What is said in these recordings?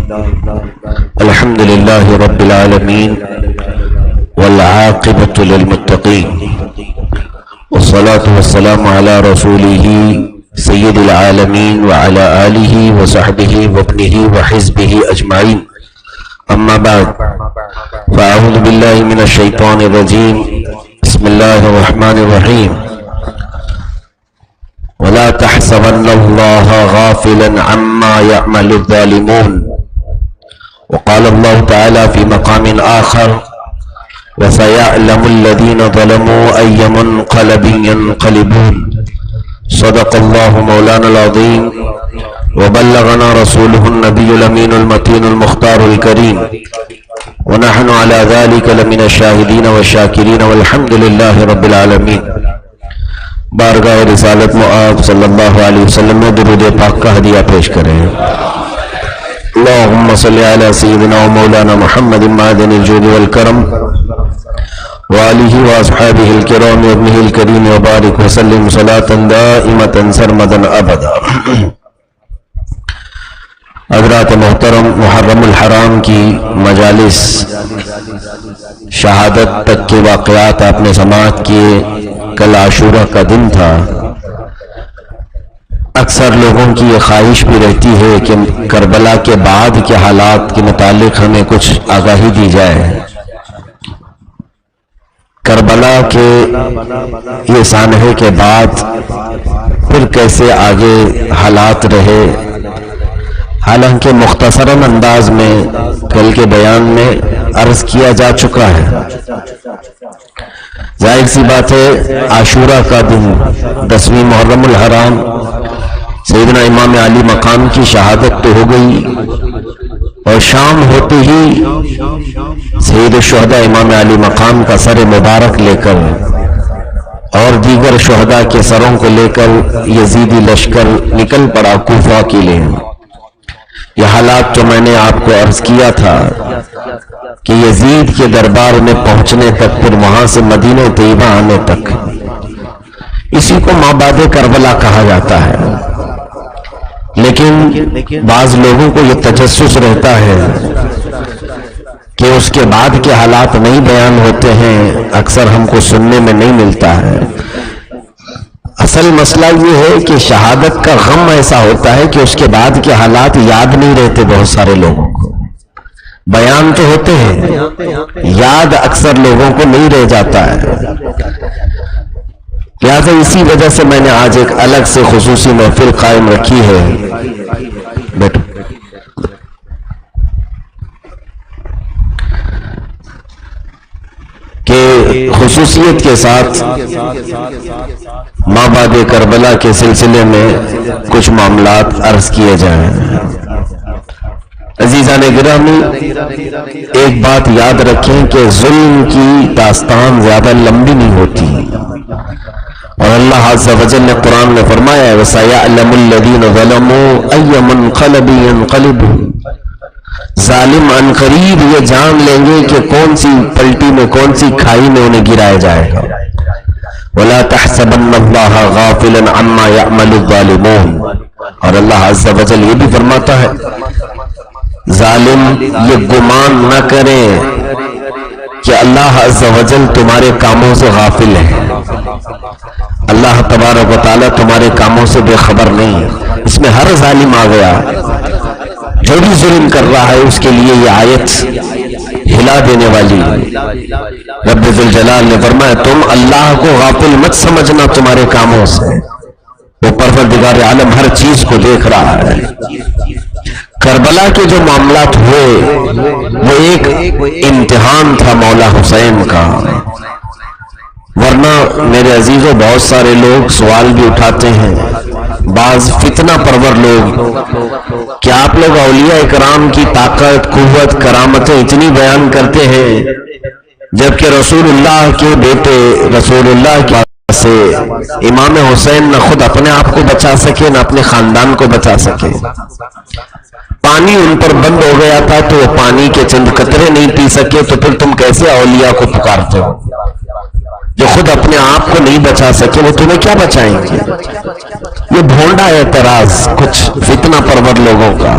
الحمد لله رب العالمين والعاقبة للمتقين والصلاة والسلام على رسوله سيد العالمين وعلى آله وصحبه وابنه وحزبه أجمعين. أما بعد فأعوذ بالله من الشيطان الرجيم. بسم الله الرحمن الرحيم. ولا تحسبن الله غافلا عما يعمل الظالمون. وقال الله تعالى في مقام آخر وسيعلم الذين ظلموا أي منقلب ينقلبون. صدق الله مولانا العظيم وبلغنا رسوله النبي الأمين المتين المختار الكريم ونحن على ذلك لمن الشاهدين والشاكرين والحمد لله رب العالمين. بارگاہ رسالت مآب صلی اللہ علیہ وسلم میں درود پاک کا ہدیہ پیش کریں. اللہم صلی علی سیدنا و مولانا محمد معدن الجود والکرم وآلہ واصحابہ الکرام وابنہ الکریم وبارک وسلم صلاة دائمة سرمدا ابدا. حضرات محترم، محرم الحرام کی مجالس شہادت تک کے واقعات آپ نے سماعت کیے. کل عاشورہ کا دن تھا. اکثر لوگوں کی یہ خواہش بھی رہتی ہے کہ کربلا کے بعد کے حالات کے متعلق ہمیں کچھ آگاہی دی جائے. کربلا کے یہ سانحے کے بعد پھر کیسے آگے حالات رہے، حالانکہ مختصراً انداز میں کل کے بیان میں عرض کیا جا چکا ہے. ظاہر سی بات ہے عاشورہ کا دن 10ویں محرم الحرام سیدنا امام علی مقام کی شہادت تو ہو گئی، اور شام ہوتے ہی سید الشہداء امام علی مقام کا سر مبارک لے کر اور دیگر شہداء کے سروں کو لے کر یزیدی لشکر نکل پڑا کوفہ کے لیے. یہ حالات تو میں نے آپ کو عرض کیا تھا کہ یزید کے دربار میں پہنچنے تک، پھر وہاں سے مدینہ طیبہ آنے تک، اسی کو مابعد کربلا کہا جاتا ہے. لیکن بعض لوگوں کو یہ تجسس رہتا ہے کہ اس کے بعد کے حالات نہیں بیان ہوتے ہیں، اکثر ہم کو سننے میں نہیں ملتا ہے. اصل مسئلہ یہ ہے کہ شہادت کا غم ایسا ہوتا ہے کہ اس کے بعد کے حالات یاد نہیں رہتے. بہت سارے لوگوں کو بیان تو ہوتے ہیں، یاد اکثر لوگوں کو نہیں رہ جاتا ہے. لہذا اسی وجہ سے میں نے آج ایک الگ سے خصوصی محفل قائم رکھی ہے. بیٹھو. کہ خصوصیت کے ساتھ مابعد کربلا کے سلسلے میں کچھ معاملات عرض کیے جائیں. عزیزان گرامی، ایک بات یاد رکھیں کہ ظلم کی داستان زیادہ لمبی نہیں ہوتی، اور اللہ عز و جل نے قرآن میں فرمایا ہے وَسَيَعْلَمُ الَّذِينَ ظَلَمُوا أَيَّ مُنْقَلَبٍ يَنْقَلِبُونَ. ظالم ان قریب یہ جان لیں گے کہ کون سی پلٹی میں، کون سی کھائی میں انہیں گرایا جائے گا. وَلَا تَحْسَبَنَّ اللَّهَ غَافِلًا عَمَّا يَعْمَلُ الظَّالِمُونَ. اور اللہ عز و جل یہ بھی فرماتا ہے ظالم یہ گمان نہ کریں کہ اللہ عز و جل تمہارے کاموں سے غافل ہے. اللہ تبارک و تعالیٰ تمہارے کاموں سے بے خبر نہیں. اس میں ہر ظالم آ گیا. جو بھی ظلم کر رہا ہے اس کے لیے یہ آیت ہلا دینے والی. رب ذوالجلال نے فرمایا تم اللہ کو غافل مت سمجھنا تمہارے کاموں سے. وہ پروردگار عالم ہر چیز کو دیکھ رہا ہے. کربلا کے جو معاملات ہوئے وہ ایک امتحان تھا مولا حسین کا. ورنہ میرے عزیزوں بہت سارے لوگ سوال بھی اٹھاتے ہیں، بعض فتنہ پرور لوگ، کہ آپ لوگ اولیاء اکرام کی طاقت، قوت، کرامتیں اتنی بیان کرتے ہیں جبکہ رسول اللہ کے بیٹے رسول اللہ کے سے امام حسین نہ خود اپنے آپ کو بچا سکے نہ اپنے خاندان کو بچا سکے. پانی ان پر بند ہو گیا تھا تو وہ پانی کے چند قطرے نہیں پی سکے، تو پھر تم کیسے اولیاء کو پکارتے ہو؟ جو خود اپنے آپ کو نہیں بچا سکے وہ تمہیں کیا بچائیں گے؟ یہ بھونڈا اعتراض کچھ فتنہ پرور لوگوں کا.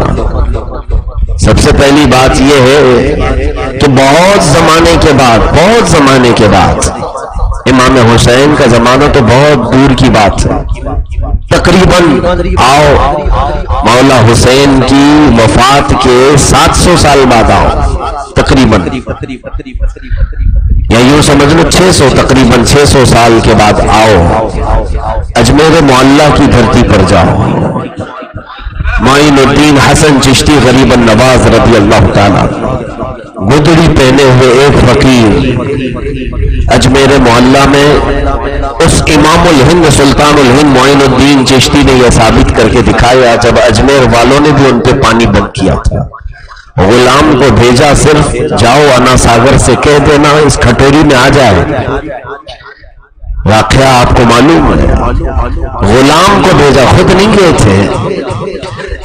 سب سے پہلی بات یہ ہے کہ بہت زمانے کے بعد امام حسین کا زمانہ تو بہت دور کی بات ہے، تقریباً آؤ مولا حسین کی وفات کے 700 سال بعد آؤ، تقریباً، یا یوں سمجھ لو 600، تقریباً 600 سال کے بعد آؤ اجمیر معلیٰ کی دھرتی پر جاؤ، معین الدین حسن چشتی غریب النواز رضی اللہ تعالیٰ، گدڑی پہنے ہوئے ایک فقیر اجمیر معلیٰ میں، اس امام الہند سلطان الہند معین الدین چشتی نے یہ ثابت کر کے دکھایا جب اجمیر والوں نے بھی ان پہ پانی بند کیا تھا، غلام کو بھیجا، صرف جاؤ انا ساگر سے کہہ دینا اس کھٹوری میں آ جائے، واقعہ آپ کو معلوم ہے، غلام کو بھیجا، خود نہیں گئے تھے،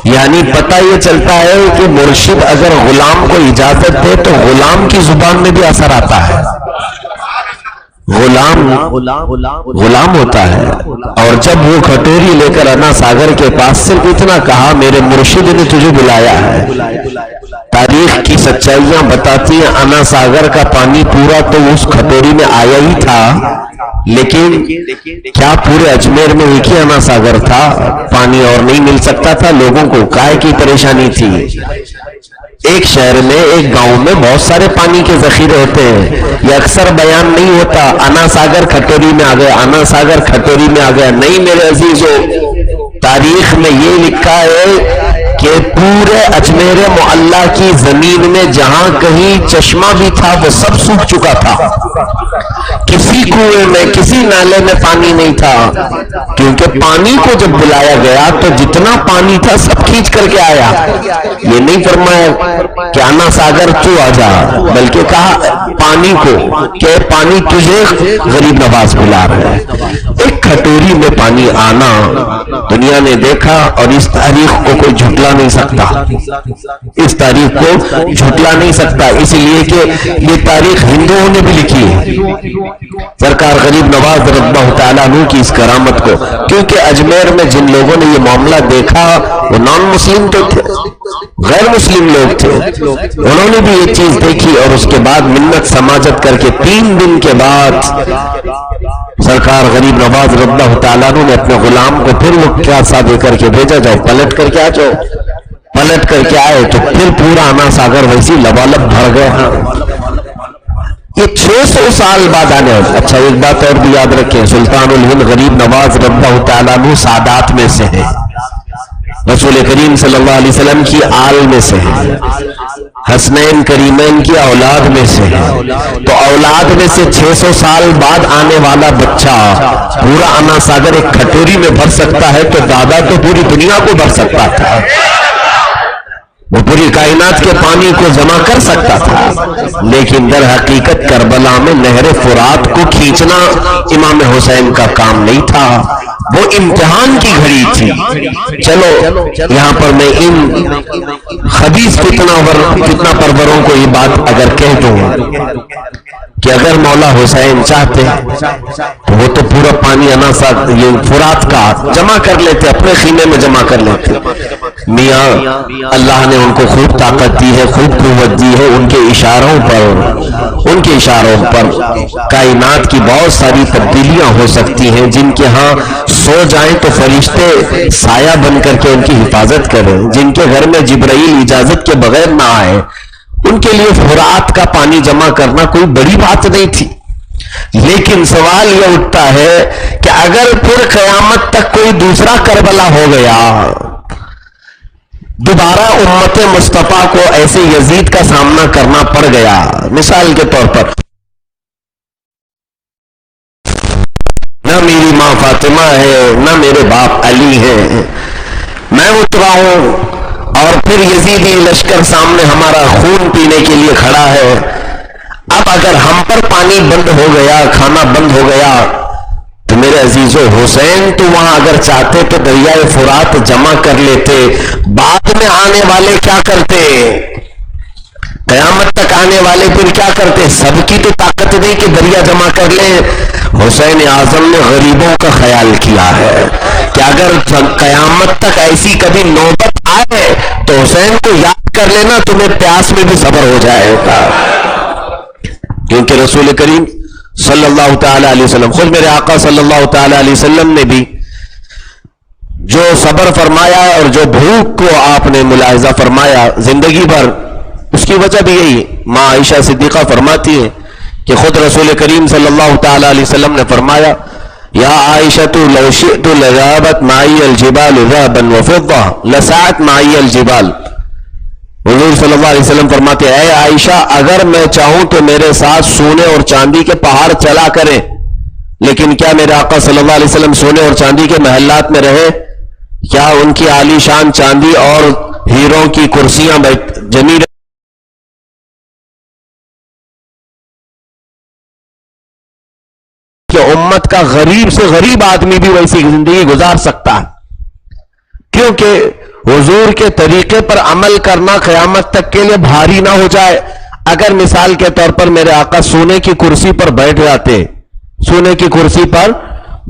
یعنی پتہ یہ چلتا ہے کہ مرشد اگر غلام کو اجازت دے تو غلام کی زبان میں بھی اثر آتا ہے، غلام ہوتا ہے، اور جب وہ کھٹوری لے کر انا ساگر کے پاس صرف اتنا کہا میرے مرشد نے تجھے بلایا ہے، تاریخ کی سچائیاں بتاتی ہیں انا ساگر کا پانی پورا تو اس کھٹوری میں آیا ہی تھا، لیکن کیا پورے اجمیر میں ایک ہی انا ساگر تھا؟ پانی اور نہیں مل سکتا تھا، لوگوں کو کائے کی پریشانی تھی، ایک شہر میں ایک گاؤں میں بہت سارے پانی کے ذخیرے ہوتے ہیں، یہ اکثر بیان نہیں ہوتا، انا ساگر کھٹوری میں آ گیا، انا ساگر کھٹوری میں آ گیا، نہیں میرے عزیزو، تاریخ میں یہ لکھا ہے کہ پورے اجمیر معلیٰ کی زمین میں جہاں کہیں چشمہ بھی تھا وہ سب سوکھ چکا تھا، کسی کنویں میں کسی نالے میں پانی نہیں تھا، کیونکہ پانی کو جب بلایا گیا تو جتنا پانی تھا سب کھینچ کر کے آیا، یہ نہیں فرمایا کہ انا ساگر تو آ جا، بلکہ کہا پانی کو کہ پانی تجھے غریب نواز بلا رہا ہے، ایک کھٹوری میں پانی آنا دنیا نے دیکھا، اور اس تاریخ کو کوئی جھٹلا نہیں سکتا، اس تاریخ کو جھٹلا نہیں سکتا، اس لیے کہ یہ تاریخ ہندوؤں نے بھی لکھی ہے، سرکار غریب نواز رضی اللہ تعالیٰ عنہ کی اس کرامت کو، کیونکہ اجمیر میں جن لوگوں نے یہ معاملہ دیکھا وہ نان مسلم تو تھے، غیر مسلم لوگ تھے، انہوں نے بھی یہ چیز دیکھی، اور اس کے بعد منت سماجت کر کے 3 دن کے بعد سرکار غریب نواز رضی اللہ تعالیٰ عنہ نے اپنے غلام کو پھر وہ پیاسا دے کر کے بھیجا، جاؤ پلٹ کر کے آ جاؤ، پلٹ کر کے آئے تو پھر پورا انا ساگر ویسی لبالب بھر گیا، یہ 600 سال بعد آنے والا۔ اچھا ایک بات اور بھی یاد رکھیں، سلطان الہند غریب نواز رضی اللہ تعالیٰ عنہ سادات میں سے ہے، رسول کریم صلی اللہ علیہ وسلم کی آل میں سے ہے، حسنین کریمین کی اولاد میں سے ہے، تو اولاد میں سے 600 سال بعد آنے والا بچہ پورا انا ساگر ایک کھٹوری میں بھر سکتا ہے، تو دادا تو پوری دنیا کو بھر سکتا تھا، وہ پوری کائنات کے پانی کو جمع کر سکتا تھا، لیکن در حقیقت کربلا میں نہر فرات کو کھینچنا امام حسین کا کام نہیں تھا، وہ امتحان کی گھڑی تھی۔ چلو یہاں پر میں ان خبیث فتنہ پروروں کو یہ بات اگر کہہ دوں کہ اگر مولا حسین چاہتے تو وہ تو پورا پانی یہ فرات کا جمع کر لیتے، اپنے خیمے میں جمع کر لیتے، میاں اللہ نے ان کو خوب طاقت دی ہے، خوب قوت دی ہے، ان کے اشاروں پر کائنات کی بہت ساری تبدیلیاں ہو سکتی ہیں، جن کے ہاں سو جائیں تو فرشتے سایہ بن کر کے ان کی حفاظت کریں، جن کے گھر میں جبرائیل اجازت کے بغیر نہ آئے، ان کے لیے فرات کا پانی جمع کرنا کوئی بڑی بات نہیں تھی۔ لیکن سوال یہ اٹھتا ہے کہ اگر پھر قیامت تک کوئی دوسرا کربلا ہو گیا، دوبارہ امت مصطفیٰ کو ایسے یزید کا سامنا کرنا پڑ گیا، مثال کے طور پر نہ میری ماں فاطمہ ہے، نہ میرے باپ علی ہیں، میں اترا ہوں اور پھر یزیدی لشکر سامنے ہمارا خون پینے کے لیے کھڑا ہے، اب اگر ہم پر پانی بند ہو گیا، کھانا بند ہو گیا، تو میرے عزیزو حسین تو وہاں اگر چاہتے تو دریائے فرات جمع کر لیتے، بعد میں آنے والے کیا کرتے، قیامت تک آنے والے پھر کیا کرتے، سب کی تو طاقت نہیں کہ دریا جمع کر لیں۔ حسین اعظم نے غریبوں کا خیال کیا ہے کہ اگر قیامت تک ایسی کبھی نوبت آئے تو حسین کو یاد کر لینا تمہیں پیاس میں بھی صبر ہو جائے گا. کیونکہ رسول کریم صلی اللہ تعالی علیہ وسلم، خود میرے آقا صلی اللہ تعالی علیہ وسلم نے بھی جو صبر فرمایا اور جو بھوک کو آپ نے ملاحظہ فرمایا زندگی بھر، اس کی وجہ بھی یہی. ماں عائشہ صدیقہ فرماتی ہیں کہ خود رسول کریم صلی اللہ تعالی علیہ وسلم نے فرمایا یا عائشہ لو شئت لذهبت معي الجبال ذهبا وفضة لسعت معي الجبال. حضور صلی اللہ علیہ وسلم فرماتے ہیں اے عائشہ اگر میں چاہوں تو میرے ساتھ سونے اور چاندی کے پہاڑ چلا کریں، لیکن کیا میرے آقا صلی اللہ علیہ وسلم سونے اور چاندی کے محلات میں رہے؟ کیا ان کی عالی شان چاندی اور ہیروں کی کرسیاں جمی رہی؟ کہ امت کا غریب سے غریب آدمی بھی ویسی زندگی گزار سکتا ہے، کیونکہ حضور کے طریقے پر عمل کرنا قیامت تک کے لیے بھاری نہ ہو جائے. اگر مثال کے طور پر میرے آقا سونے کی کرسی پر بیٹھ جاتے، سونے کی کرسی پر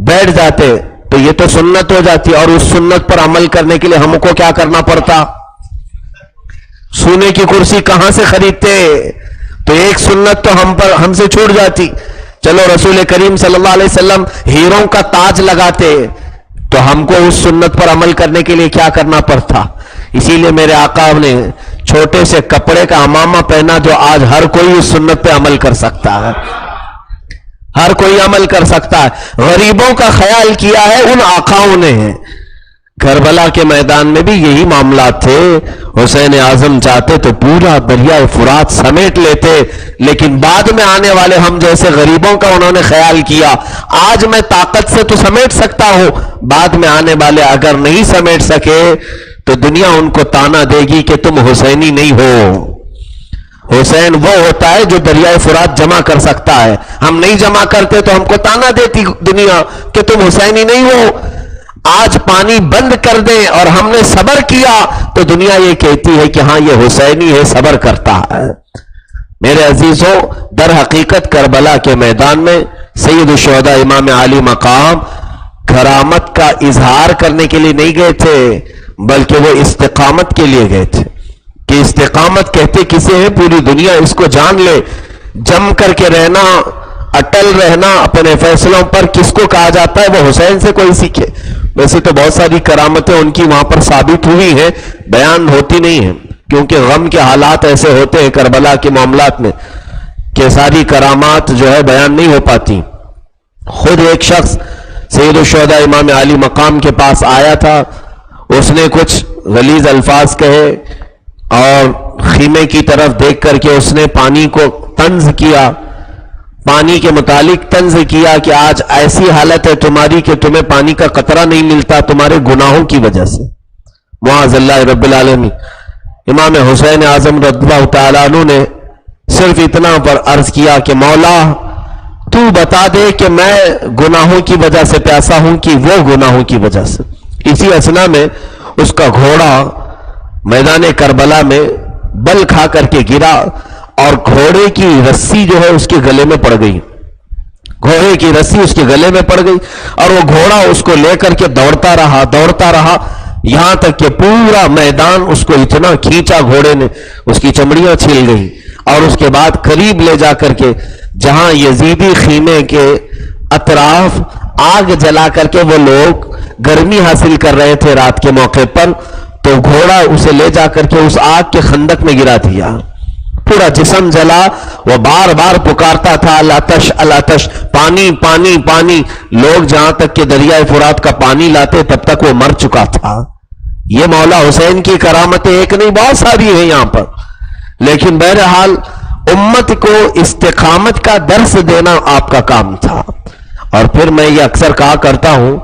بیٹھ جاتے تو یہ تو سنت ہو جاتی، اور اس سنت پر عمل کرنے کے لیے ہم کو کیا کرنا پڑتا؟ سونے کی کرسی کہاں سے خریدتے؟ تو ایک سنت تو ہم سے چھوٹ جاتی. چلو رسول کریم صلی اللہ علیہ وسلم ہیروں کا تاج لگاتے تو ہم کو اس سنت پر عمل کرنے کے لیے کیا کرنا پڑتا؟ اسی لیے میرے آقا نے چھوٹے سے کپڑے کا امامہ پہنا جو آج ہر کوئی اس سنت پہ عمل کر سکتا ہے، ہر کوئی عمل کر سکتا ہے. غریبوں کا خیال کیا ہے ان آقاؤں نے. کربلا کے میدان میں بھی یہی معاملات تھے. حسین اعظم چاہتے تو پورا دریائے فرات سمیٹ لیتے، لیکن بعد میں آنے والے ہم جیسے غریبوں کا انہوں نے خیال کیا. آج میں طاقت سے تو سمیٹ سکتا ہوں، بعد میں آنے والے اگر نہیں سمیٹ سکے تو دنیا ان کو تانا دے گی کہ تم حسینی نہیں ہو. حسین وہ ہوتا ہے جو دریائے فرات جمع کر سکتا ہے. ہم نہیں جمع کرتے تو ہم کو تانا دیتی دنیا کہ تم حسینی نہیں ہو. آج پانی بند کر دیں اور ہم نے صبر کیا تو دنیا یہ کہتی ہے کہ ہاں یہ حسینی ہے، صبر کرتا ہے. میرے عزیزوں، در حقیقت کربلا کے میدان میں سید الشہداء امام علی مقام کرامت کا اظہار کرنے کے لیے نہیں گئے تھے، بلکہ وہ استقامت کے لیے گئے تھے. کہ استقامت کہتے کسے ہیں؟ پوری دنیا اس کو جان لے. جم کر کے رہنا، اٹل رہنا اپنے فیصلوں پر کس کو کہا جاتا ہے؟ وہ حسین سے کوئی سیکھے. ویسے تو بہت ساری کرامتیں ان کی وہاں پر ثابت ہوئی ہیں، بیان ہوتی نہیں ہیں، کیونکہ غم کے حالات ایسے ہوتے ہیں کربلا کے معاملات میں کہ ساری کرامات جو ہے بیان نہیں ہو پاتی. خود ایک شخص سید الشہداء امام علی مقام کے پاس آیا تھا، اس نے کچھ غلیظ الفاظ کہے اور خیمے کی طرف دیکھ کر کے اس نے پانی کو طنز کیا، پانی کے متعلق طنز کیا کہ آج ایسی حالت ہے تمہاری کہ تمہیں پانی کا قطرہ نہیں ملتا تمہارے گناہوں کی وجہ سے. معاذ اللہ رب العالمین. امام حسین اعظم رضی اللہ تعالیٰ عنہ نے صرف اتنا پر عرض کیا کہ مولا تو بتا دے کہ میں گناہوں کی وجہ سے پیاسا ہوں کہ وہ گناہوں کی وجہ سے. اسی اثنا میں اس کا گھوڑا میدان کربلا میں بل کھا کر کے گرا اور گھوڑے کی رسی جو ہے اس کے گلے میں پڑ گئی. گھوڑے کی رسی اس کے گلے میں پڑ گئی اور وہ گھوڑا اس کو لے کر کے دوڑتا رہا یہاں تک کہ پورا میدان اس کو اتنا کھینچا گھوڑے نے اس کی چمڑیاں چھل گئی. اور اس کے بعد قریب لے جا کر کے جہاں یزیدی خیمے کے اطراف آگ جلا کر کے وہ لوگ گرمی حاصل کر رہے تھے رات کے موقع پر، تو گھوڑا اسے لے جا کر کے اس آگ کے خندق میں گرا دیا. پورا جسم جلا. وہ بار بار پکارتا تھا الاتش الاتش، پانی پانی پانی. لوگ جہاں تک کہ دریائے فرات کا پانی لاتے تب تک وہ مر چکا تھا. یہ مولا حسین کی کرامتیں ایک نہیں بہت ساری ہیں یہاں پر. لیکن بہرحال امت کو استقامت کا درس دینا آپ کا کام تھا. اور پھر میں یہ اکثر کہا کرتا ہوں،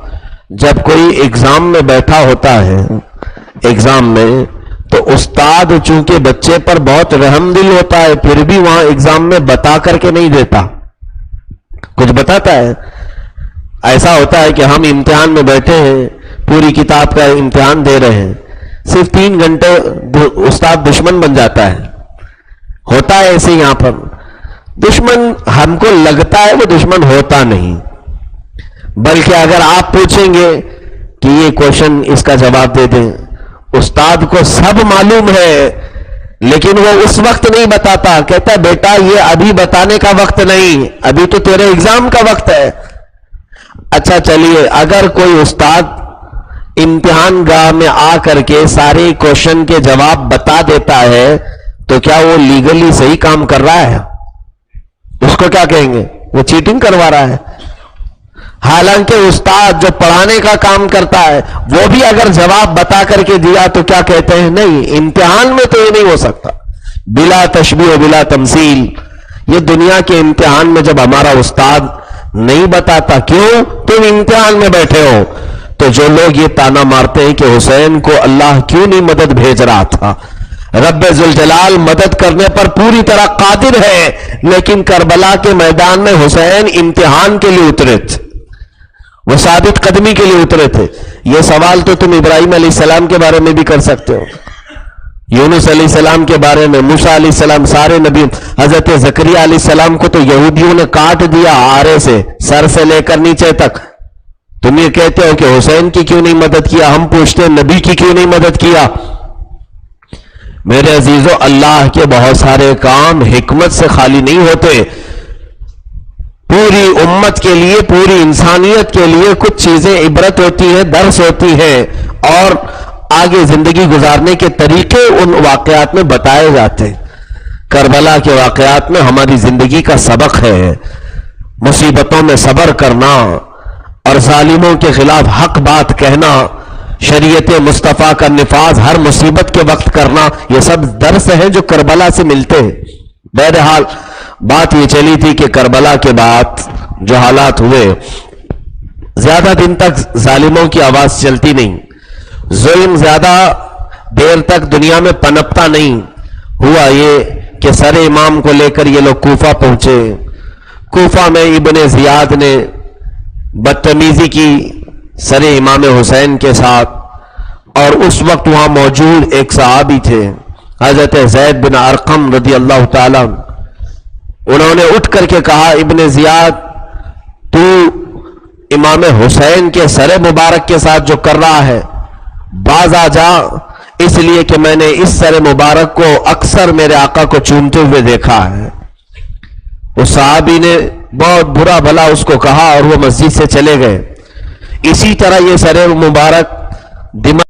جب کوئی ایگزام میں بیٹھا ہوتا ہے ایگزام میں تو استاد چونکہ بچے پر بہت رحم دل ہوتا ہے پھر بھی وہاں ایگزام میں بتا کر کے نہیں دیتا، کچھ بتاتا ہے. ایسا ہوتا ہے کہ ہم امتحان میں بیٹھے ہیں، پوری کتاب کا امتحان دے رہے ہیں، صرف 3 گھنٹے استاد دشمن بن جاتا ہے. ہوتا ہے ایسے یہاں پر دشمن، ہم کو لگتا ہے وہ دشمن ہوتا نہیں، بلکہ اگر آپ پوچھیں گے کہ یہ کوشچن اس کا جواب دے دیں، استاد کو سب معلوم ہے لیکن وہ اس وقت نہیں بتاتا، کہتا بیٹا یہ ابھی بتانے کا وقت نہیں، ابھی تو تیرے ایگزام کا وقت ہے۔ اچھا چلیے، اگر کوئی استاد امتحان گاہ میں آ کر کے سارے کوشچن کے جواب بتا دیتا ہے تو کیا وہ لیگلی صحیح کام کر رہا ہے؟ اس کو کیا کہیں گے؟ وہ چیٹنگ کروا رہا ہے۔ حالانکہ استاد جو پڑھانے کا کام کرتا ہے وہ بھی اگر جواب بتا کر کے دیا تو کیا کہتے ہیں؟ نہیں، امتحان میں تو یہ نہیں ہو سکتا، بلا تشبیہ و بلا تمثیل۔ یہ دنیا کے امتحان میں جب ہمارا استاد نہیں بتاتا، کیوں؟ تم امتحان میں بیٹھے ہو۔ تو جو لوگ یہ تانا مارتے ہیں کہ حسین کو اللہ کیوں نہیں مدد بھیج رہا تھا، رب ذوالجلال مدد کرنے پر پوری طرح قادر ہے، لیکن کربلا کے میدان میں حسین امتحان کے لیے اترے تھے، وہ ثابت قدمی کے لیے اترے تھے۔ یہ سوال تو تم ابراہیم علیہ السلام کے بارے میں بھی کر سکتے ہو، یونس علیہ السلام کے بارے میں، موسیٰ علیہ السلام، سارے نبی۔ حضرت زکریا علیہ السلام کو تو یہودیوں نے کاٹ دیا آرے سے، سر سے لے کر نیچے تک۔ تم یہ کہتے ہو کہ حسین کی کیوں نہیں مدد کیا، ہم پوچھتے ہیں نبی کی کیوں نہیں مدد کیا؟ میرے عزیزو، اللہ کے بہت سارے کام حکمت سے خالی نہیں ہوتے۔ پوری امت کے لیے، پوری انسانیت کے لیے کچھ چیزیں عبرت ہوتی ہیں، درس ہوتی ہیں، اور آگے زندگی گزارنے کے طریقے ان واقعات میں بتائے جاتے ہیں۔ کربلا کے واقعات میں ہماری زندگی کا سبق ہے، مصیبتوں میں صبر کرنا اور ظالموں کے خلاف حق بات کہنا، شریعت مصطفیٰ کا نفاذ ہر مصیبت کے وقت کرنا، یہ سب درس ہیں جو کربلا سے ملتے ہیں۔ بہرحال بات یہ چلی تھی کہ کربلا کے بعد جو حالات ہوئے، زیادہ دن تک ظالموں کی آواز چلتی نہیں، ظلم زیادہ دیر تک دنیا میں پنپتا نہیں۔ ہوا یہ کہ سر امام کو لے کر یہ لوگ کوفہ پہنچے۔ کوفہ میں ابن زیاد نے بدتمیزی کی سر امام حسین کے ساتھ، اور اس وقت وہاں موجود ایک صحابی تھے حضرت زید بن ارقم رضی اللہ تعالیٰ، انہوں نے اٹھ کر کے کہا ابن زیاد، تو امام حسین کے سر مبارک کے ساتھ جو کر رہا ہے باز آ جا، اس لیے کہ میں نے اس سر مبارک کو اکثر میرے آقا کو چومتے ہوئے دیکھا ہے۔ اس صحابی نے بہت برا بھلا اس کو کہا اور وہ مسجد سے چلے گئے۔ اسی طرح یہ سر مبارک دماغ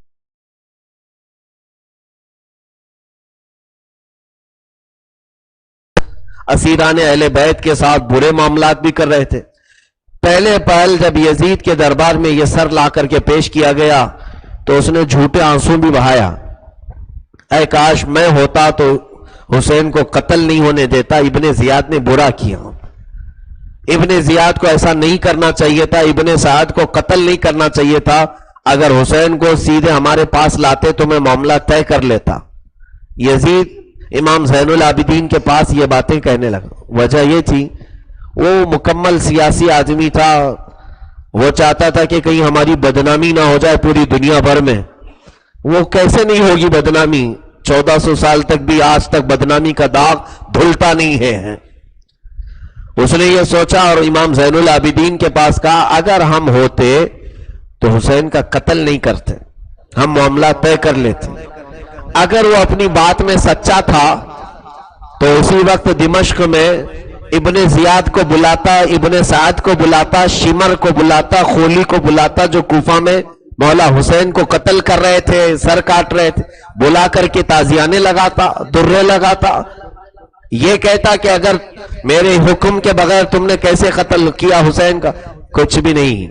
اسیران اہل بیت کے ساتھ برے معاملات بھی کر رہے تھے۔ پہلے پہل جب یزید کے دربار میں یہ سر لا کر کے پیش کیا گیا تو اس نے جھوٹے آنسو بھی بہایا، اے کاش میں ہوتا تو حسین کو قتل نہیں ہونے دیتا، ابن زیاد نے برا کیا، ابن زیاد کو ایسا نہیں کرنا چاہیے تھا، ابن سعد کو قتل نہیں کرنا چاہیے تھا، اگر حسین کو سیدھے ہمارے پاس لاتے تو میں معاملہ طے کر لیتا۔ یزید امام زین العابدین کے پاس یہ باتیں کہنے لگا۔ وجہ یہ تھی وہ مکمل سیاسی آدمی تھا، وہ چاہتا تھا کہ کہیں ہماری بدنامی نہ ہو جائے پوری دنیا بھر میں۔ وہ کیسے نہیں ہوگی بدنامی، 1400 سال تک بھی آج تک بدنامی کا داغ دھلتا نہیں ہے۔ اس نے یہ سوچا اور امام زین العابدین کے پاس کہا اگر ہم ہوتے تو حسین کا قتل نہیں کرتے، ہم معاملہ طے کر لیتے۔ اگر وہ اپنی بات میں سچا تھا تو اسی وقت دمشق میں ابن زیاد کو بلاتا، ابن سعد کو بلاتا، شمر کو بلاتا، خولی کو بلاتا، جو کوفہ میں مولا حسین کو قتل کر رہے تھے، سر کاٹ رہے تھے، بلا کر کے تازیانے لگاتا، درے لگاتا، یہ کہتا کہ اگر میرے حکم کے بغیر تم نے کیسے قتل کیا حسین کا؟ کچھ بھی نہیں،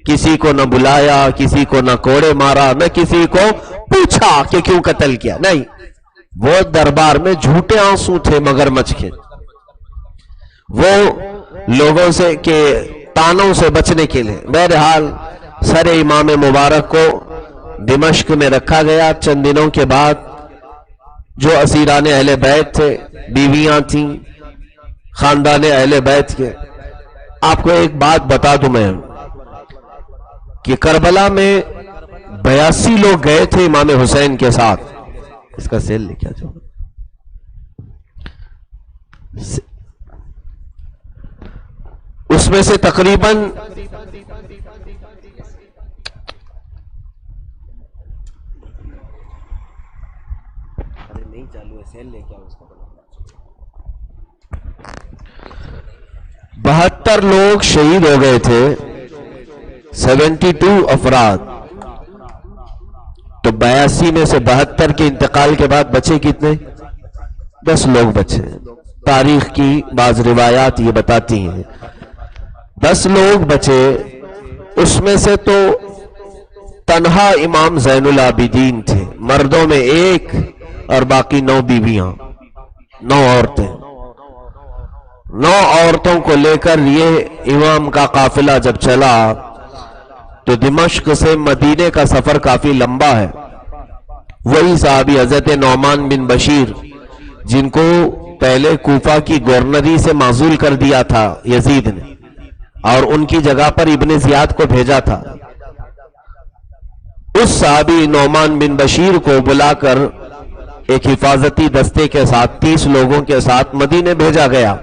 کسی کو نہ بلایا، کسی کو نہ کوڑے مارا، نہ کسی کو پوچھا کہ کیوں قتل کیا، نہیں، وہ دربار میں جھوٹے آنسو تھے مگرمچھ کے، وہ لوگوں سے کے تانوں سے بچنے کے لیے۔ بہرحال سر امام مبارک کو دمشق میں رکھا گیا۔ چند دنوں کے بعد جو اسیران اہل بیت تھے، بیویاں تھیں خاندان اہل بیت کے، آپ کو ایک بات بتا دوں میں کہ کربلا میں 82 لوگ گئے تھے امام حسین کے ساتھ۔ اس کا سیل لکھا جو اس میں سے تقریباً بہتر لوگ شہید ہو گئے تھے، 72 افراد، تو 82 میں سے 72 کے انتقال کے بعد بچے کتنے؟ 10 لوگ بچے۔ تاریخ کی بعض روایات یہ بتاتی ہیں 10 لوگ بچے، اس میں سے تو تنہا امام زین العابدین تھے، مردوں میں 1 اور باقی 9 بیویاں، 9 عورتیں۔ 9 عورتوں کو لے کر یہ امام کا قافلہ جب چلا تو دمشق سے مدینے کا سفر کافی لمبا ہے۔ وہی صحابی حضرت نعمان بن بشیر جن کو پہلے کوفہ کی گورنری سے معزول کر دیا تھا یزید نے، اور ان کی جگہ پر ابن زیاد کو بھیجا تھا، اس صحابی نعمان بن بشیر کو بلا کر ایک حفاظتی دستے کے ساتھ 30 لوگوں کے ساتھ مدینے بھیجا گیا۔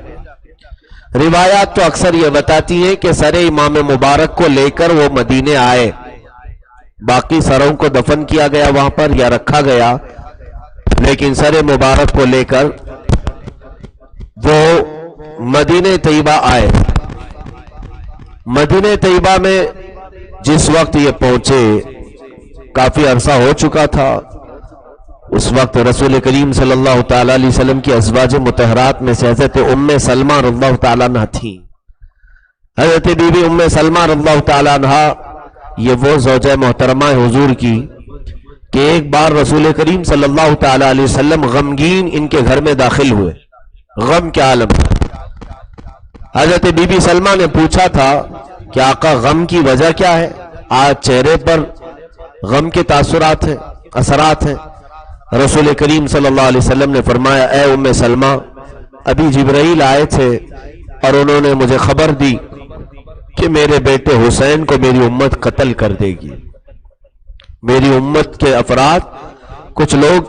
روایات تو اکثر یہ بتاتی ہیں کہ سر امام مبارک کو لے کر وہ مدینے آئے، باقی سروں کو دفن کیا گیا وہاں پر یا رکھا گیا، لیکن سر مبارک کو لے کر وہ مدینہ طیبہ آئے۔ مدینہ طیبہ میں جس وقت یہ پہنچے کافی عرصہ ہو چکا تھا، اس وقت رسول کریم صلی اللہ تعالی علیہ وسلم کی ازواج مطہرات میں سے حضرت ام سلمہ رضی اللہ تعالیٰ عنہ تھیں۔ حضرت بی بی ام سلمہ رضی اللہ تعالیٰ عنہ یہ وہ زوجہ محترمہ حضور کی کہ ایک بار رسول کریم صلی اللہ تعالی علیہ وسلم غمگین ان کے گھر میں داخل ہوئے، غم کے عالم۔ حضرت بی بی سلمہ نے پوچھا تھا کہ آقا غم کی وجہ کیا ہے؟ آج چہرے پر غم کے تاثرات ہیں، اثرات ہیں۔ رسول کریم صلی اللہ علیہ وسلم نے فرمایا اے ام سلمہ، ابھی جبرائیل آئے تھے اور انہوں نے مجھے خبر دی کہ میرے بیٹے حسین کو میری امت قتل کر دے گی۔ میری امت کے افراد کچھ لوگ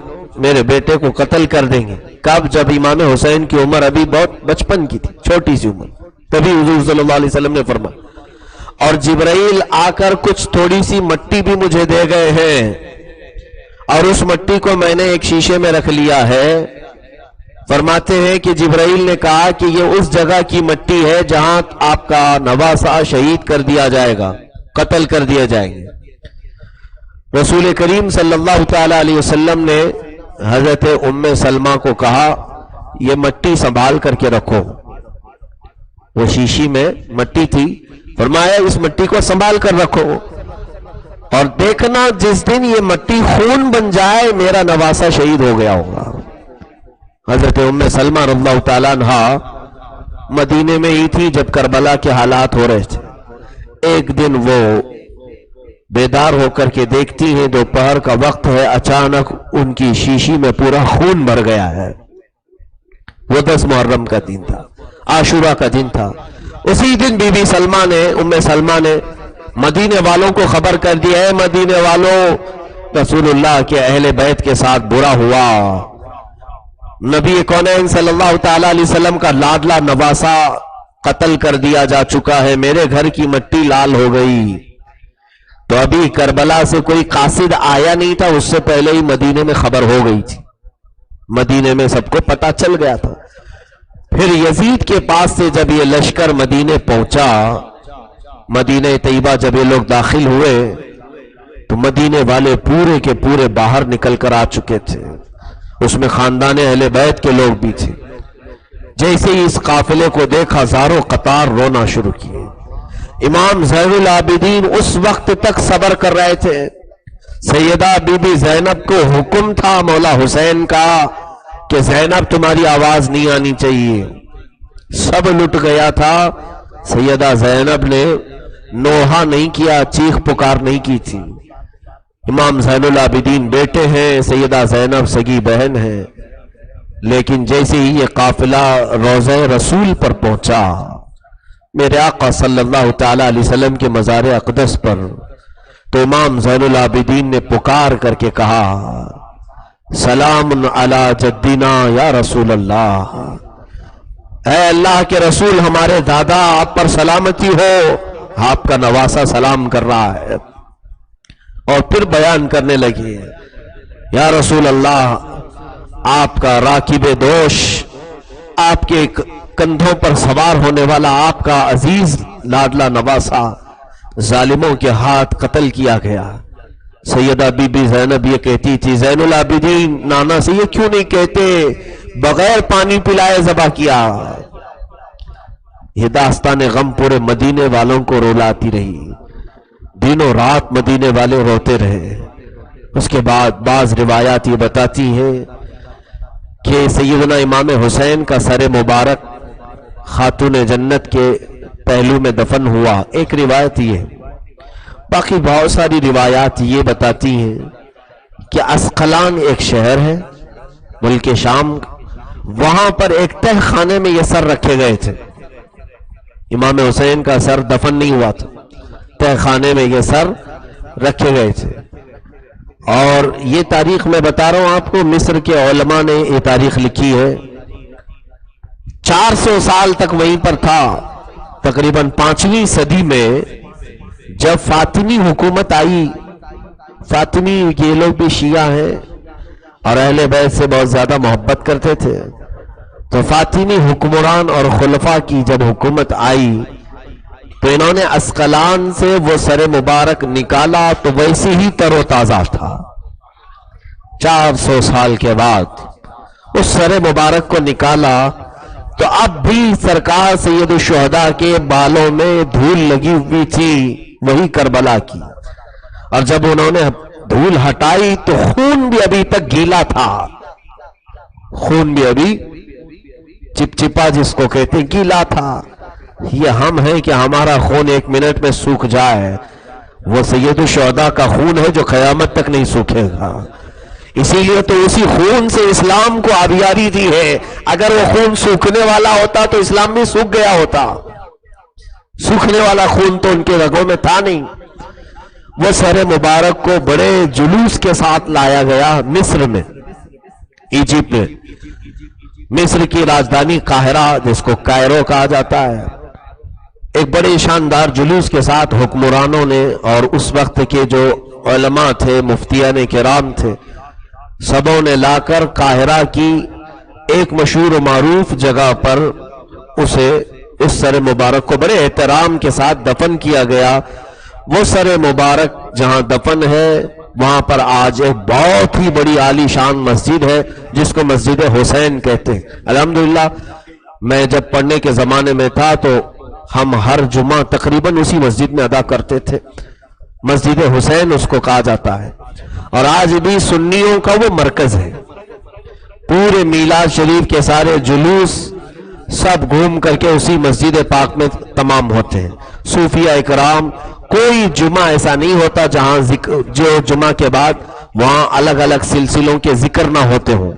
میرے بیٹے کو قتل کر دیں گے۔ کب؟ جب امام حسین کی عمر ابھی بہت بچپن کی تھی، چھوٹی سی عمر، تبھی حضور صلی اللہ علیہ وسلم نے فرمایا۔ اور جبرائیل آ کر کچھ تھوڑی سی مٹی بھی مجھے دے گئے ہیں، اور اس مٹی کو میں نے ایک شیشے میں رکھ لیا ہے۔ فرماتے ہیں کہ جبرائیل نے کہا کہ یہ اس جگہ کی مٹی ہے جہاں آپ کا نواسہ شہید کر دیا جائے گا، قتل کر دیا جائیں گے۔ رسول کریم صلی اللہ تعالی علیہ وسلم نے حضرت ام سلمہ کو کہا یہ مٹی سنبھال کر کے رکھو۔ وہ شیشی میں مٹی تھی، فرمایا اس مٹی کو سنبھال کر رکھو، اور دیکھنا جس دن یہ مٹی خون بن جائے میرا نواسہ شہید ہو گیا ہوگا۔ حضرت ام سلمہ رضی اللہ تعالیٰ عنہ مدینے میں ہی تھی جب کربلا کے حالات ہو رہے تھے۔ ایک دن وہ بیدار ہو کر کے دیکھتی ہیں دوپہر کا وقت ہے، اچانک ان کی شیشی میں پورا خون بھر گیا ہے۔ وہ 10 محرم کا دن تھا، عاشورہ کا دن تھا۔ اسی دن بی بی سلمہ نے، ام سلمہ نے مدینے والوں کو خبر کر دیا ہے مدینے والوں، رسول اللہ کے اہل بیت کے ساتھ برا ہوا، نبی کونین صلی اللہ تعالی علیہ وسلم کا لاڈلا نواسہ قتل کر دیا جا چکا ہے، میرے گھر کی مٹی لال ہو گئی۔ تو ابھی کربلا سے کوئی قاصد آیا نہیں تھا، اس سے پہلے ہی مدینے میں خبر ہو گئی تھی، مدینے میں سب کو پتہ چل گیا تھا۔ پھر یزید کے پاس سے جب یہ لشکر مدینے پہنچا، مدینہ طیبہ جب یہ لوگ داخل ہوئے تو مدینے والے پورے کے پورے باہر نکل کر آ چکے تھے، اس میں خاندان اہل بیت کے لوگ بھی تھے۔ جیسے ہی اس قافلے کو دیکھا زاروں قطار رونا شروع کیے۔ امام زین العابدین اس وقت تک صبر کر رہے تھے۔ سیدہ بی بی زینب کو حکم تھا مولا حسین کا کہ زینب تمہاری آواز نہیں آنی چاہیے، سب لٹ گیا تھا۔ سیدہ زینب نے نوحہ نہیں کیا، چیخ پکار نہیں کی تھی۔ امام زین العابدین بیٹے ہیں، سیدہ زینب سگی بہن ہے، لیکن جیسے ہی یہ قافلہ روضہ رسول پر پہنچا، میرے آقا صلی اللہ تعالی علیہ وسلم کے مزار اقدس پر، تو امام زین العابدین نے پکار کر کے کہا سلام علی جدنا یا رسول اللہ، اے اللہ کے رسول ہمارے دادا آپ پر سلامتی ہو، آپ کا نواسہ سلام کر رہا ہے۔ اور پھر بیان کرنے لگے یا رسول اللہ آپ کا راکب دوش، آپ کے کندھوں پر سوار ہونے والا آپ کا عزیز لاڈلا نواسا ظالموں کے ہاتھ قتل کیا گیا۔ سیدہ بی بی زینب یہ کہتی تھی، زین العابدین نانا سے یہ کیوں نہیں کہتے بغیر پانی پلائے ذبح کیا؟ یہ داستان غم پورے مدینے والوں کو رولاتی رہی، دنوں رات مدینے والے روتے رہے۔ اس کے بعد بعض روایات یہ بتاتی ہیں کہ سیدنا امام حسین کا سر مبارک خاتون جنت کے پہلو میں دفن ہوا، ایک روایت یہ ہے۔ باقی بہت ساری روایات یہ بتاتی ہیں کہ اسقلان ایک شہر ہے ملک شام، وہاں پر ایک تہ خانے میں یہ سر رکھے گئے تھے۔ امام حسین کا سر دفن نہیں ہوا تھا، تہ خانے میں یہ سر رکھے گئے تھے۔ اور یہ تاریخ میں بتا رہا ہوں آپ کو، مصر کے علماء نے یہ تاریخ لکھی ہے، 400 سال تک وہیں پر تھا۔ تقریباً 5ویں صدی میں جب فاطمی حکومت آئی، فاطمی یہ لوگ بھی شیعہ ہیں اور اہل بیت سے بہت زیادہ محبت کرتے تھے، تو فاطمی حکمران اور خلفاء کی جب حکومت آئی تو انہوں نے اسقلان سے وہ سر مبارک نکالا تو ویسے ہی تر و تازہ تھا۔ 400 سال کے بعد اس سر مبارک کو نکالا تو اب بھی سرکار سید الشہداء کے بالوں میں دھول لگی ہوئی تھی، وہی کربلا کی، اور جب انہوں نے دھول ہٹائی تو خون بھی ابھی تک گیلا تھا، خون بھی ابھی چپچپا جس کو کہتے ہیں گیلا تھا۔ یہ ہم ہیں کہ ہمارا خون 1 منٹ میں سوکھ جائے، وہ سید الشہداء کا خون ہے جو قیامت تک نہیں سوکھے گا۔ اسی لیے تو اسی خون سے اسلام کو آبیاری دی ہے، اگر وہ خون سوکھنے والا ہوتا تو اسلام بھی سوکھ گیا ہوتا، سوکھنے والا خون تو ان کے رگوں میں تھا نہیں۔ وہ سر مبارک کو بڑے جلوس کے ساتھ لایا گیا مصر میں، ایجپٹ میں، مصر کی راجدھانی قاہرہ جس کو کائرو کہا جاتا ہے، ایک بڑے شاندار جلوس کے ساتھ حکمرانوں نے اور اس وقت کے جو علماء تھے، مفتیان کرام تھے، سبوں نے لا کر قاہرہ کی ایک مشہور و معروف جگہ پر اسے اس سر مبارک کو بڑے احترام کے ساتھ دفن کیا گیا۔ وہ سر مبارک جہاں دفن ہے وہاں پر آج ایک بہت ہی بڑی عالی شان مسجد ہے جس کو مسجد حسین کہتے ہیں۔ الحمدللہ میں جب پڑھنے کے زمانے میں تھا تو ہم ہر جمعہ تقریباً اسی مسجد میں ادا کرتے تھے، مسجد حسین اس کو کہا جاتا ہے، اور آج بھی سنیوں کا وہ مرکز ہے۔ پورے میلاد شریف کے سارے جلوس سب گھوم کر کے اسی مسجد پاک میں تمام ہوتے ہیں۔ صوفیہ اکرام کوئی جمعہ ایسا نہیں ہوتا جہاں جو جمعہ کے بعد وہاں الگ الگ سلسلوں کے ذکر نہ ہوتے ہوں،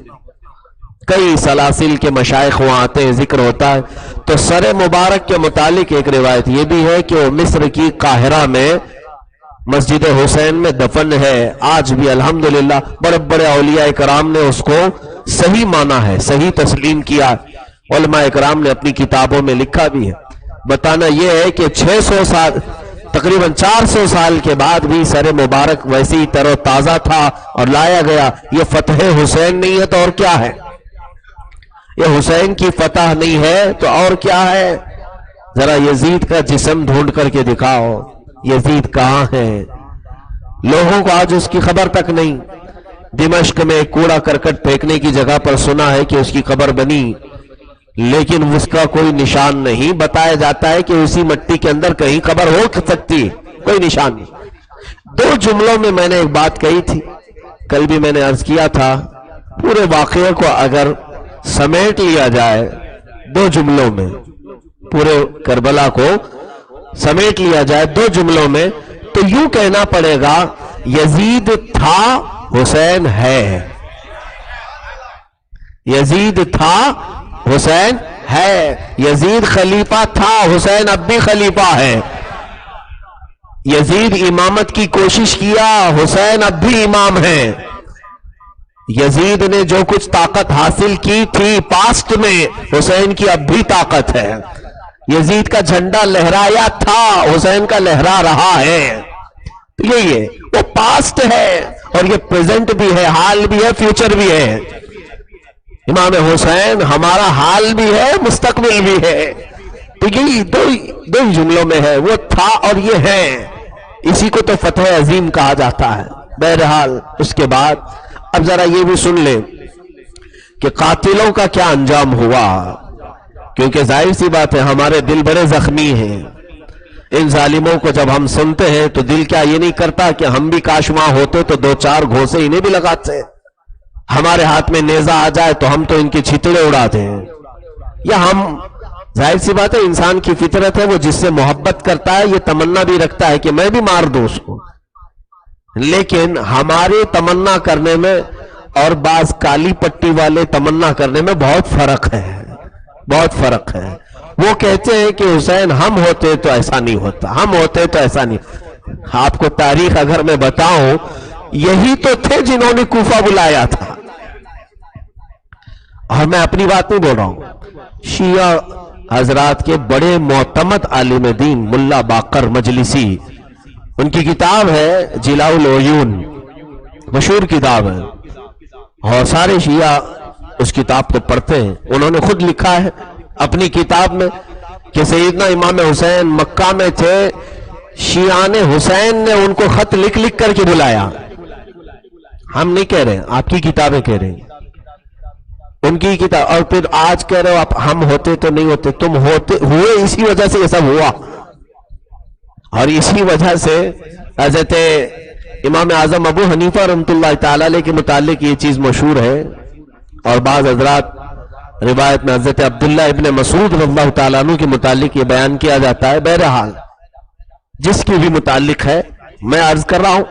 کئی سلاسل کے مشائخ وہاں آتے ہیں، ذکر ہوتا ہے۔ تو سر مبارک کے متعلق ایک روایت یہ بھی ہے کہ وہ مصر کی قاہرہ میں مسجد حسین میں دفن ہے، آج بھی الحمدللہ بڑے بڑے اولیاء کرام نے اس کو صحیح مانا ہے، صحیح تسلیم کیا ہے، علماء کرام نے اپنی کتابوں میں لکھا بھی ہے۔ بتانا یہ ہے کہ 600 سال تقریباً 400 سال کے بعد بھی سر مبارک ویسے ہی تر و تازہ تھا اور لایا گیا۔ یہ فتح حسین نہیں ہے تو اور کیا ہے؟ یہ حسین کی فتح نہیں ہے تو اور کیا ہے؟ ذرا یزید کا جسم ڈھونڈ کر کے دکھاؤ، یزید کہاں ہے؟ لوگوں کو آج اس کی خبر تک نہیں۔ دمشق میں کوڑا کرکٹ پھینکنے کی جگہ پر سنا ہے کہ اس کی قبر بنی، لیکن اس کا کوئی نشان نہیں۔ بتایا جاتا ہے کہ اسی مٹی کے اندر کہیں قبر ہو سکتی، کوئی نشان نہیں۔ 2 جملوں میں نے ایک بات کہی تھی، کل بھی میں نے عرض کیا تھا، پورے واقعے کو اگر سمیٹ لیا جائے 2 جملوں میں، پورے کربلا کو سمیٹ لیا جائے 2 جملوں میں، تو یوں کہنا پڑے گا یزید تھا، حسین ہے۔ یزید تھا، حسین ہے۔ یزید خلیفہ تھا، حسین اب بھی خلیفہ ہے۔ یزید امامت کی کوشش کیا، حسین اب بھی امام ہے۔ یزید نے جو کچھ طاقت حاصل کی تھی پاسٹ میں، حسین کی اب بھی طاقت ہے۔ یزید کا جھنڈا لہرایا تھا، حسین کا لہرا رہا ہے۔ یہی ہے، وہ پاسٹ ہے اور یہ پریزنٹ بھی ہے، حال بھی ہے، فیوچر بھی ہے۔ امام حسین ہمارا حال بھی ہے مستقبل بھی ہے. ٹھیک ہے، دو ہی جملوں میں ہے، وہ تھا اور یہ ہے. اسی کو تو فتح عظیم کہا جاتا ہے. بہرحال اس کے بعد اب ذرا یہ بھی سن لیں کہ قاتلوں کا کیا انجام ہوا، کیونکہ ظاہر سی بات ہے ہمارے دل بڑے زخمی ہیں. ان ظالموں کو جب ہم سنتے ہیں تو دل کیا یہ نہیں کرتا کہ ہم بھی کاش وہاں ہوتے تو دو چار گھوسے انہیں بھی لگاتے، ہمارے ہاتھ میں نیزہ آ جائے تو ہم تو ان کے چھتڑے اڑاتے ہیں. یا ہم، ظاہر سی بات ہے انسان کی فطرت ہے، وہ جس سے محبت کرتا ہے یہ تمنا بھی رکھتا ہے کہ میں بھی مار دوں اس کو. لیکن ہمارے تمنا کرنے میں اور بعض کالی پٹی والے تمنا کرنے میں بہت فرق ہے، بہت فرق ہے. وہ کہتے ہیں کہ حسین ہم ہوتے تو ایسا نہیں ہوتا، ہم ہوتے تو ایسا نہیں. آپ کو تاریخ اگر میں بتاؤں، یہی تو تھے جنہوں نے کوفہ بلایا تھا. اور میں اپنی بات نہیں بول رہا ہوں، شیعہ حضرات کے بڑے معتمد عالم دین ملا باقر مجلسی، ان کی کتاب ہے جلاء العیون، مشہور کتاب ہے، اور سارے شیعہ اس کتاب کو پڑھتے ہیں. انہوں نے خود لکھا ہے اپنی کتاب میں کہ سیدنا امام حسین مکہ میں تھے، شیعان حسین نے ان کو خط لکھ لکھ کر کے بلایا. ہم نہیں کہہ رہے، آپ کی کتابیں کہہ رہے ہیں، ان کی کتاب. اور پھر آج کہہ رہے ہو آپ ہم ہوتے تو نہیں ہوتے. تم ہوئے اسی وجہ سے یہ سب ہوا، اور اسی وجہ سے حضرت امام اعظم ابو حنیفہ رحمۃ اللہ تعالی علیہ کے متعلق یہ چیز مشہور ہے. اور بعض حضرات روایت میں حضرت عبداللہ ابن مسعود رضی اللہ تعالیٰ عنہ کے متعلق یہ بیان کیا جاتا ہے. بہرحال جس کی بھی متعلق ہے، میں عرض کر رہا ہوں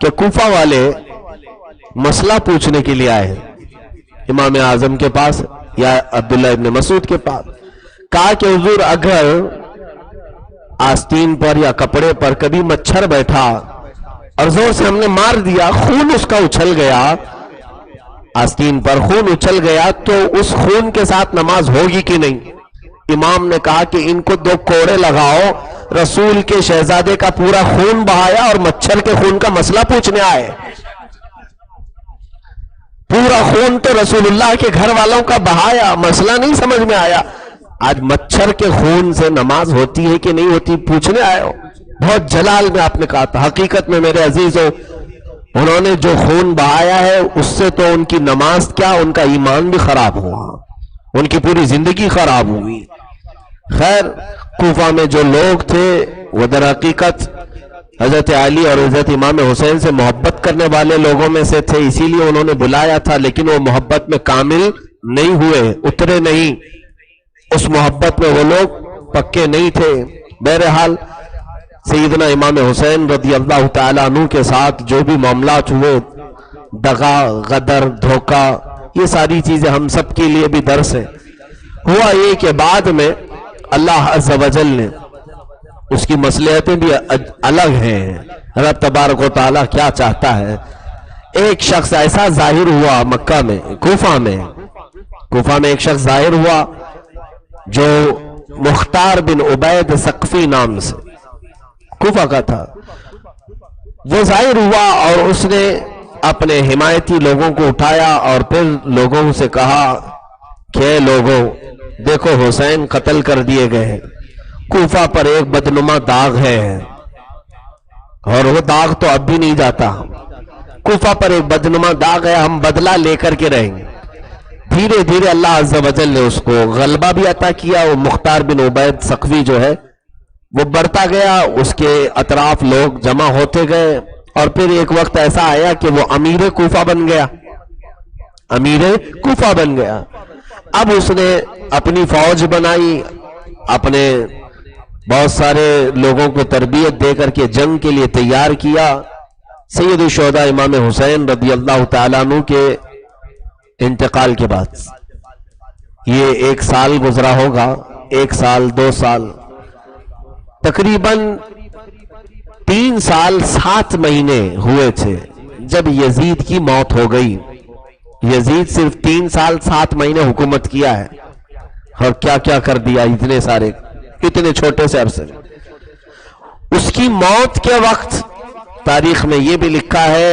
کہ کوفہ والے مسئلہ پوچھنے کے لیے آئے ہیں امام اعظم کے پاس یا عبداللہ ابن مسعود کے پاس. کہا کہ حضور اگر آستین پر یا کپڑے پر کبھی مچھر بیٹھا اور زور سے ہم نے مار دیا، خون اس کا اچھل گیا، آستین پر خون اچھل گیا، تو اس خون کے ساتھ نماز ہوگی کہ نہیں؟ امام نے کہا کہ ان کو 2 کوڑے لگاؤ، رسول کے شہزادے کا پورا خون بہایا اور مچھر کے خون کا مسئلہ پوچھنے آئے. پورا خون تو رسول اللہ کے گھر والوں کا بہایا، مسئلہ نہیں سمجھ میں آیا. آج مچھر کے خون سے نماز ہوتی ہے کہ نہیں ہوتی پوچھنے آئے ہو. بہت جلال میں آپ نے کہا تھا. حقیقت میں میرے عزیزوں، انہوں نے جو خون بہایا ہے اس سے تو ان کی نماز کیا، ان کا ایمان بھی خراب ہوا، ان کی پوری زندگی خراب ہوئی. خیر، کوفہ میں جو لوگ تھے وہ در حقیقت حضرت علی اور حضرت امام حسین سے محبت کرنے والے لوگوں میں سے تھے، اسی لیے انہوں نے بلایا تھا. لیکن وہ محبت میں کامل نہیں ہوئے، اترے نہیں، اس محبت میں وہ لوگ پکے نہیں تھے. بہرحال سیدنا امام حسین رضی اللہ تعالیٰ عنہ کے ساتھ جو بھی معاملات ہوئے، دغا، غدر، دھوکہ، یہ ساری چیزیں ہم سب کے لیے بھی درس ہے. ہوا یہ کہ بعد میں اللہ عز و جل نے، اس کی مصلحتیں بھی الگ ہیں، رب تبارک و تعالیٰ کیا چاہتا ہے. ایک شخص ایسا ظاہر ہوا مکہ میں، کوفہ میں ایک شخص ظاہر ہوا جو مختار بن عبید ثقفی نام سے کوفہ کا تھا. وہ ظاہر ہوا اور اس نے اپنے حمایتی لوگوں کو اٹھایا اور پھر لوگوں سے کہا کہ لوگوں دیکھو، حسین قتل کر دیے گئے ہیں، کوفہ پر ایک بدنما داغ ہے، اور وہ داغ تو اب بھی نہیں جاتا. کوفہ پر ایک بدنما داغ ہے، ہم بدلہ لے کر کے رہیں گے. دھیرے دھیرے اللہ عز و جل نے اس کو غلبہ بھی عطا کیا. وہ مختار بن عبید ثقفی جو ہے وہ بڑھتا گیا، اس کے اطراف لوگ جمع ہوتے گئے، اور پھر ایک وقت ایسا آیا کہ وہ امیر کوفہ بن گیا. اب اس نے اپنی فوج بنائی، اپنے بہت سارے لوگوں کو تربیت دے کر کے جنگ کے لیے تیار کیا. سید الشہداء امام حسین رضی اللہ تعالیٰ عنہ کے انتقال کے بعد یہ 1 سال گزرا ہوگا، 1 سال 2 سال، تقریباً 3 سال 7 مہینے ہوئے تھے جب یزید کی موت ہو گئی. یزید صرف 3 سال 7 مہینے حکومت کیا ہے، اور کیا کیا کر دیا اتنے چھوٹے سے عرصے میں. اس کی موت کے وقت تاریخ میں یہ بھی لکھا ہے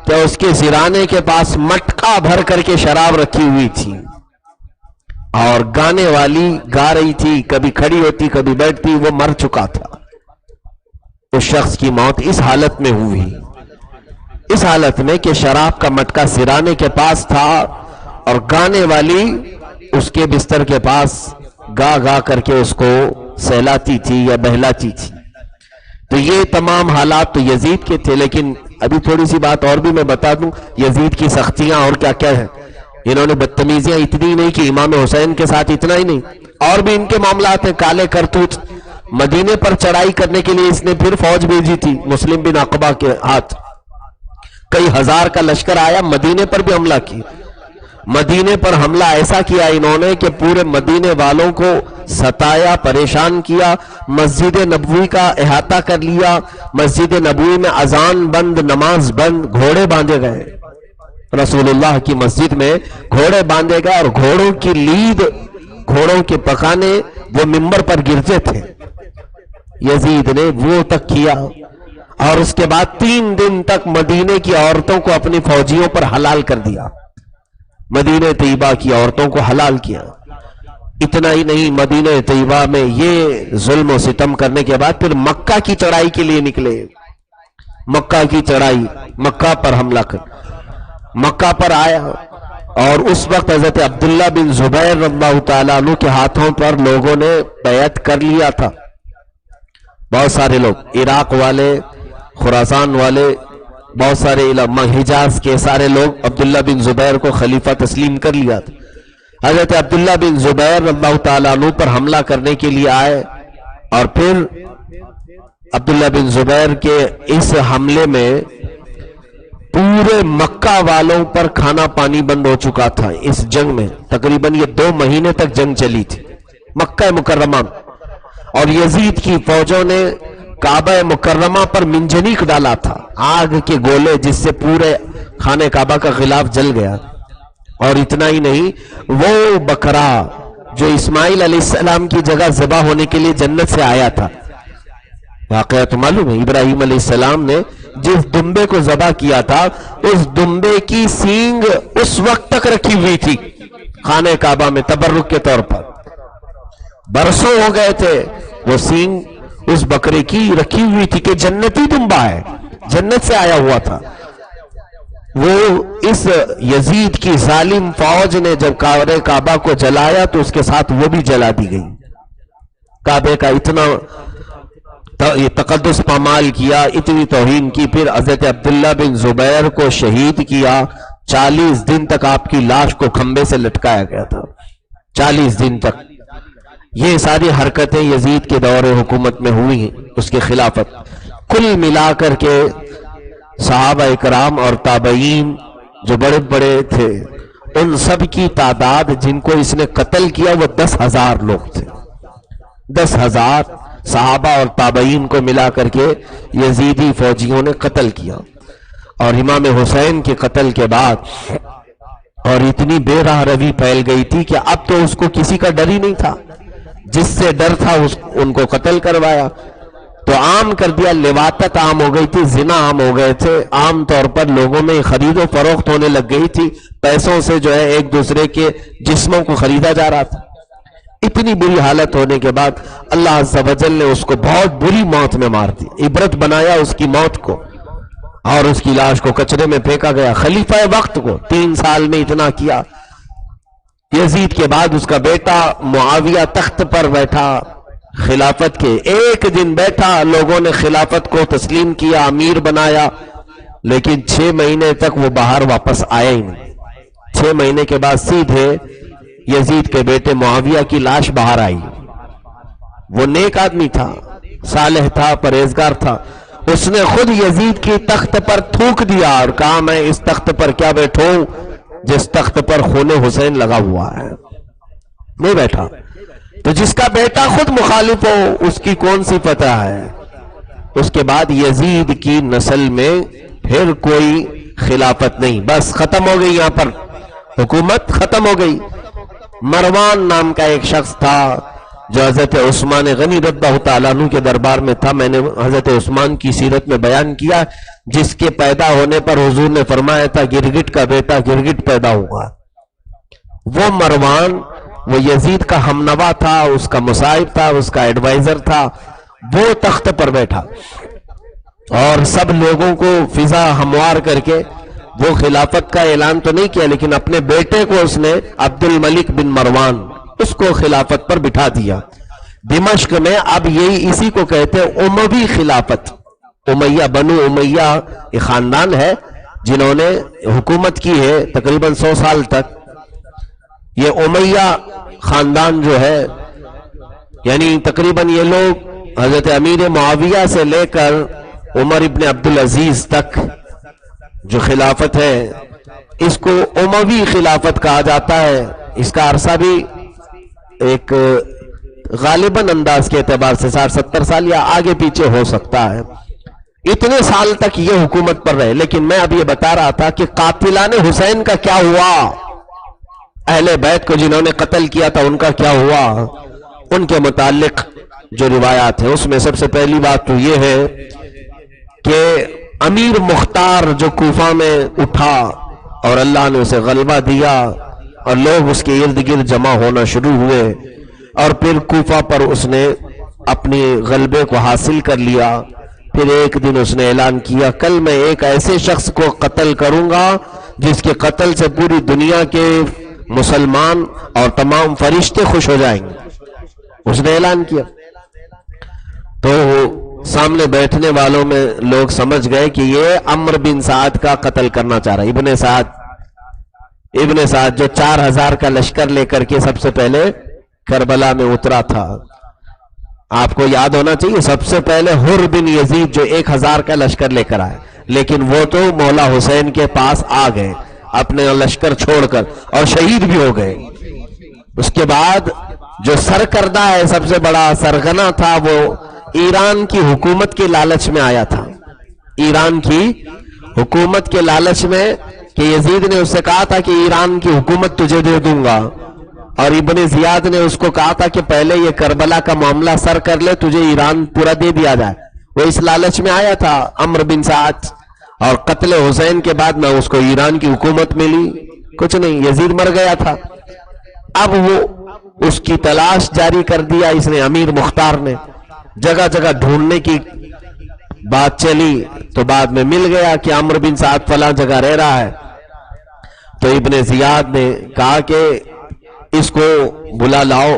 کہ اس کے سرانے کے پاس مٹکا بھر کر کے شراب رکھی ہوئی تھی اور گانے والی گا رہی تھی، کبھی کھڑی ہوتی کبھی بیٹھتی، وہ مر چکا تھا۔ اس شخص کی موت اس حالت میں ہوئی، اس حالت میں کہ شراب کا مٹکا سرانے کے پاس تھا اور گانے والی اس کے بستر کے پاس گا گا کر کے اس کو سہلاتی تھی یا بہلاتی تھی۔ تو یہ تمام حالات تو یزید کے تھے، لیکن ابھی تھوڑی سی بات اور بھی میں بتا دوں، یزید کی سختیاں اور کیا کیا ہیں۔ انہوں نے بدتمیزیاں اتنی نہیں کہ امام حسین کے ساتھ اتنا ہی نہیں، اور بھی ان کے معاملات ہیں، کالے کرتوت۔ مدینے پر چڑھائی کرنے کے لیے اس نے پھر فوج بھیجی تھی مسلم بن عقبہ کے ہاتھ، کئی ہزار کا لشکر آیا، مدینے پر بھی حملہ کی۔ مدینے پر حملہ ایسا کیا انہوں نے کہ پورے مدینے والوں کو ستایا، پریشان کیا، مسجد نبوی کا احاطہ کر لیا، مسجد نبوی میں اذان بند، نماز بند، گھوڑے باندھے گئے، رسول اللہ کی مسجد میں گھوڑے باندھے گئے، اور گھوڑوں کی لید، گھوڑوں کے پکانے وہ ممبر پر گرتے تھے، یزید نے وہ تک کیا۔ اور اس کے بعد 3 دن تک مدینے کی عورتوں کو اپنی فوجیوں پر حلال کر دیا، مدینہ طیبہ کی عورتوں کو حلال کیا۔ اتنا ہی نہیں، مدینہ طیبہ میں یہ ظلم و ستم کرنے کے بعد پھر مکہ کی چڑھائی کے لیے نکلے، مکہ کی چڑھائی، مکہ پر حملہ کر، مکہ پر آیا، اور اس وقت حضرت عبداللہ بن زبیر رضی اللہ تعالیٰ عنہ کے ہاتھوں پر لوگوں نے بیعت کر لیا تھا، بہت سارے لوگ، عراق والے، خراسان والے، بہت سارے علماء، حجاز کے سارے لوگ عبداللہ بن زبیر کو خلیفہ تسلیم کر لیا تھا۔ حضرت عبداللہ بن زبیر رضی اللہ تعالیٰ عنہ پر حملہ کرنے کے لیے آئے، اور پھر عبداللہ بن زبیر کے اس حملے میں پورے مکہ والوں پر کھانا پانی بند ہو چکا تھا۔ اس جنگ میں تقریباً یہ 2 مہینے تک جنگ چلی تھی مکہ مکرمہ میں، اور یزید کی فوجوں نے کعبہ مکرمہ پر منجنیق ڈالا تھا، آگ کے گولے، جس سے پورے خانہ کعبہ کا غلاف جل گیا۔ اور اتنا ہی نہیں، وہ بکرا جو اسماعیل علیہ السلام کی جگہ ذبح ہونے کے لیے جنت سے آیا تھا، واقعہ تو معلوم ہے، ابراہیم علیہ السلام نے جس دمبے کو ذبح کیا تھا، اس دمبے کی سینگ اس وقت تک رکھی ہوئی تھی خانہ کعبہ میں تبرک کے طور پر، برسوں ہو گئے تھے، وہ سینگ اس بکرے کی رکھی ہوئی تھی کہ جنتی دمبا ہے، جنت سے آیا ہوا تھا۔ وہ اس یزید کی ظالم فوج نے جب کعبہ کو جلایا تو اس کے ساتھ وہ بھی جلا دی گئی۔ کعبے کا اتنا تقدس پامال کیا، اتنی توہین کی، پھر حضرت عبداللہ بن زبیر کو شہید کیا۔ 40 دن تک آپ کی لاش کو کھمبے سے لٹکایا گیا تھا، 40 دن تک۔ یہ ساری حرکتیں یزید کے دور حکومت میں ہوئی ہیں، اس کے خلافت۔ کل ملا کر کے صحابہ اکرام اور تابعین جو بڑے بڑے تھے، ان سب کی تعداد جن کو اس نے قتل کیا وہ 10,000 لوگ تھے۔ 10,000 صحابہ اور تابعین کو ملا کر کے یزیدی فوجیوں نے قتل کیا۔ اور امام حسین کے قتل کے بعد اور اتنی بے راہ روی پھیل گئی تھی کہ اب تو اس کو کسی کا ڈر ہی نہیں تھا، جس سے ڈر تھا ان کو قتل کروایا، تو عام کر دیا، لواطت عام ہو گئی تھی، زنا عام ہو گئے تھے، عام طور پر لوگوں میں خرید و فروخت ہونے لگ گئی تھی، پیسوں سے جو ہے ایک دوسرے کے جسموں کو خریدا جا رہا تھا۔ اتنی بری حالت ہونے کے بعد اللہ عز و جل نے اس کو بہت بری موت میں مار دی، عبرت بنایا اس کی موت کو، اور اس کی لاش کو کچرے میں پھینکا گیا۔ خلیفہ وقت کو 3 سال میں اتنا کیا۔ یزید کے بعد اس کا بیٹا معاویہ تخت پر بیٹھا، خلافت کے 1 دن بیٹھا، لوگوں نے خلافت کو تسلیم کیا، امیر بنایا، لیکن 6 مہینے تک وہ باہر واپس آیا ہی نہیں۔ 6 مہینے کے بعد سیدھے یزید کے بیٹے معاویہ کی لاش باہر آئی۔ وہ نیک آدمی تھا، صالح تھا، پرہیزگار تھا، اس نے خود یزید کی تخت پر تھوک دیا اور کہا میں اس تخت پر کیا بیٹھوں جس تخت پر خون حسین لگا ہوا ہے، نہیں بیٹھا۔ تو جس کا بیٹا خود مخالف ہو اس کی کون سی فتح ہے۔ اس کے بعد یزید کی نسل میں پھر کوئی خلافت نہیں، بس ختم ہو گئی، یہاں پر حکومت ختم ہو گئی۔ مروان نام کا ایک شخص تھا، جو حضرت عثمان غنی رضی اللہ تعالیٰ عنہ کے دربار میں تھا. میں نے حضرت عثمان کی سیرت میں بیان کیا جس کے پیدا ہونے پر حضور نے فرمایا تھا گرگٹ کا بیٹا گرگٹ پیدا ہوا. وہ مروان وہ یزید کا ہمنوا تھا، اس کا مصاحب تھا، اس کا ایڈوائزر تھا. وہ تخت پر بیٹھا اور سب لوگوں کو فضا ہموار کر کے وہ خلافت کا اعلان تو نہیں کیا لیکن اپنے بیٹے کو اس نے عبد الملک بن مروان اس کو خلافت پر بٹھا دیا دمشق میں. اب یہی اسی کو کہتے ہیں اموی خلافت. امیہ بنو امیہ ایک خاندان ہے جنہوں نے حکومت کی ہے تقریباً 100 سال تک. یہ امیہ خاندان جو ہے یعنی تقریباً یہ لوگ حضرت امیر معاویہ سے لے کر عمر ابن عبدالعزیز تک جو خلافت ہے اس کو اموی خلافت کہا جاتا ہے. اس کا عرصہ بھی ایک غالباً انداز کے اعتبار سے 60-70 سال یا آگے پیچھے ہو سکتا ہے. اتنے سال تک یہ حکومت پر رہے. لیکن میں اب یہ بتا رہا تھا کہ قاتلان حسین کا کیا ہوا، اہل بیت کو جنہوں نے قتل کیا تھا ان کا کیا ہوا. ان کے متعلق جو روایات ہیں اس میں سب سے پہلی بات تو یہ ہے کہ امیر مختار جو کوفہ میں اٹھا اور اللہ نے اسے غلبہ دیا اور لوگ اس کے ارد گرد جمع ہونا شروع ہوئے اور پھر کوفہ پر اس نے اپنی غلبے کو حاصل کر لیا. پھر ایک دن اس نے اعلان کیا کل میں ایک ایسے شخص کو قتل کروں گا جس کے قتل سے پوری دنیا کے مسلمان اور تمام فرشتے خوش ہو جائیں گے. اس نے اعلان کیا تو سامنے بیٹھنے والوں میں لوگ سمجھ گئے کہ یہ عمرو بن سعد کا قتل کرنا چاہ رہا ہے. ابن سعد جو 4000 کا لشکر لے کر کے سب سے پہلے کربلا میں اترا تھا. آپ کو یاد ہونا چاہیے سب سے پہلے حر بن یزید جو 1000 کا لشکر لے کر آئے لیکن وہ تو مولا حسین کے پاس آ گئے اپنے لشکر چھوڑ کر اور شہید بھی ہو گئے. اس کے بعد جو سرکردہ ہے سب سے بڑا سرغنہ تھا وہ ایران کی حکومت کے لالچ میں آیا تھا. ایران کی حکومت کے لالچ میں کہ یزید نے اس سے کہا تھا کہ ایران کی حکومت تجھے دے دوں گا اور ابن زیاد نے اس کو کہا تھا کہ پہلے یہ کربلا کا معاملہ سر کر لے تجھے ایران پورا دے دیا جائے. وہ اس لالچ میں آیا تھا عمرو بن سعد اور قتل حسین کے بعد نہ اس کو ایران کی حکومت ملی کچھ نہیں، یزید مر گیا تھا. اب وہ اس کی تلاش جاری کر دیا اس نے امیر مختار نے. جگہ جگہ ڈھونڈنے کی بات چلی تو بعد میں مل گیا کہ عمرو بن سعد فلاں جگہ رہ رہا ہے. تو ابن زیاد نے کہا کہ اس کو بلا لاؤ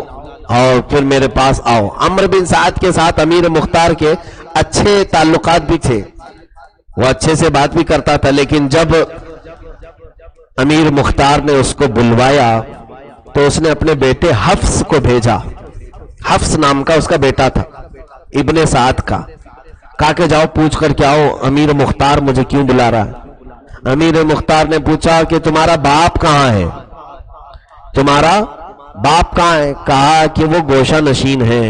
اور پھر میرے پاس آؤ. عمرو بن سعد کے ساتھ امیر مختار کے اچھے تعلقات بھی تھے، وہ اچھے سے بات بھی کرتا تھا. لیکن جب امیر مختار نے اس کو بلوایا تو اس نے اپنے بیٹے حفص کو بھیجا. حفص نام کا اس کا بیٹا تھا ابن سعد کا. کہا کہ جاؤ پوچھ کر کے آؤ امیر مختار مجھے کیوں بلا رہا ہے. امیر مختار نے پوچھا کہ تمہارا باپ کہاں ہے، تمہارا باپ کہاں ہے. کہا کہ وہ گوشہ نشین ہے،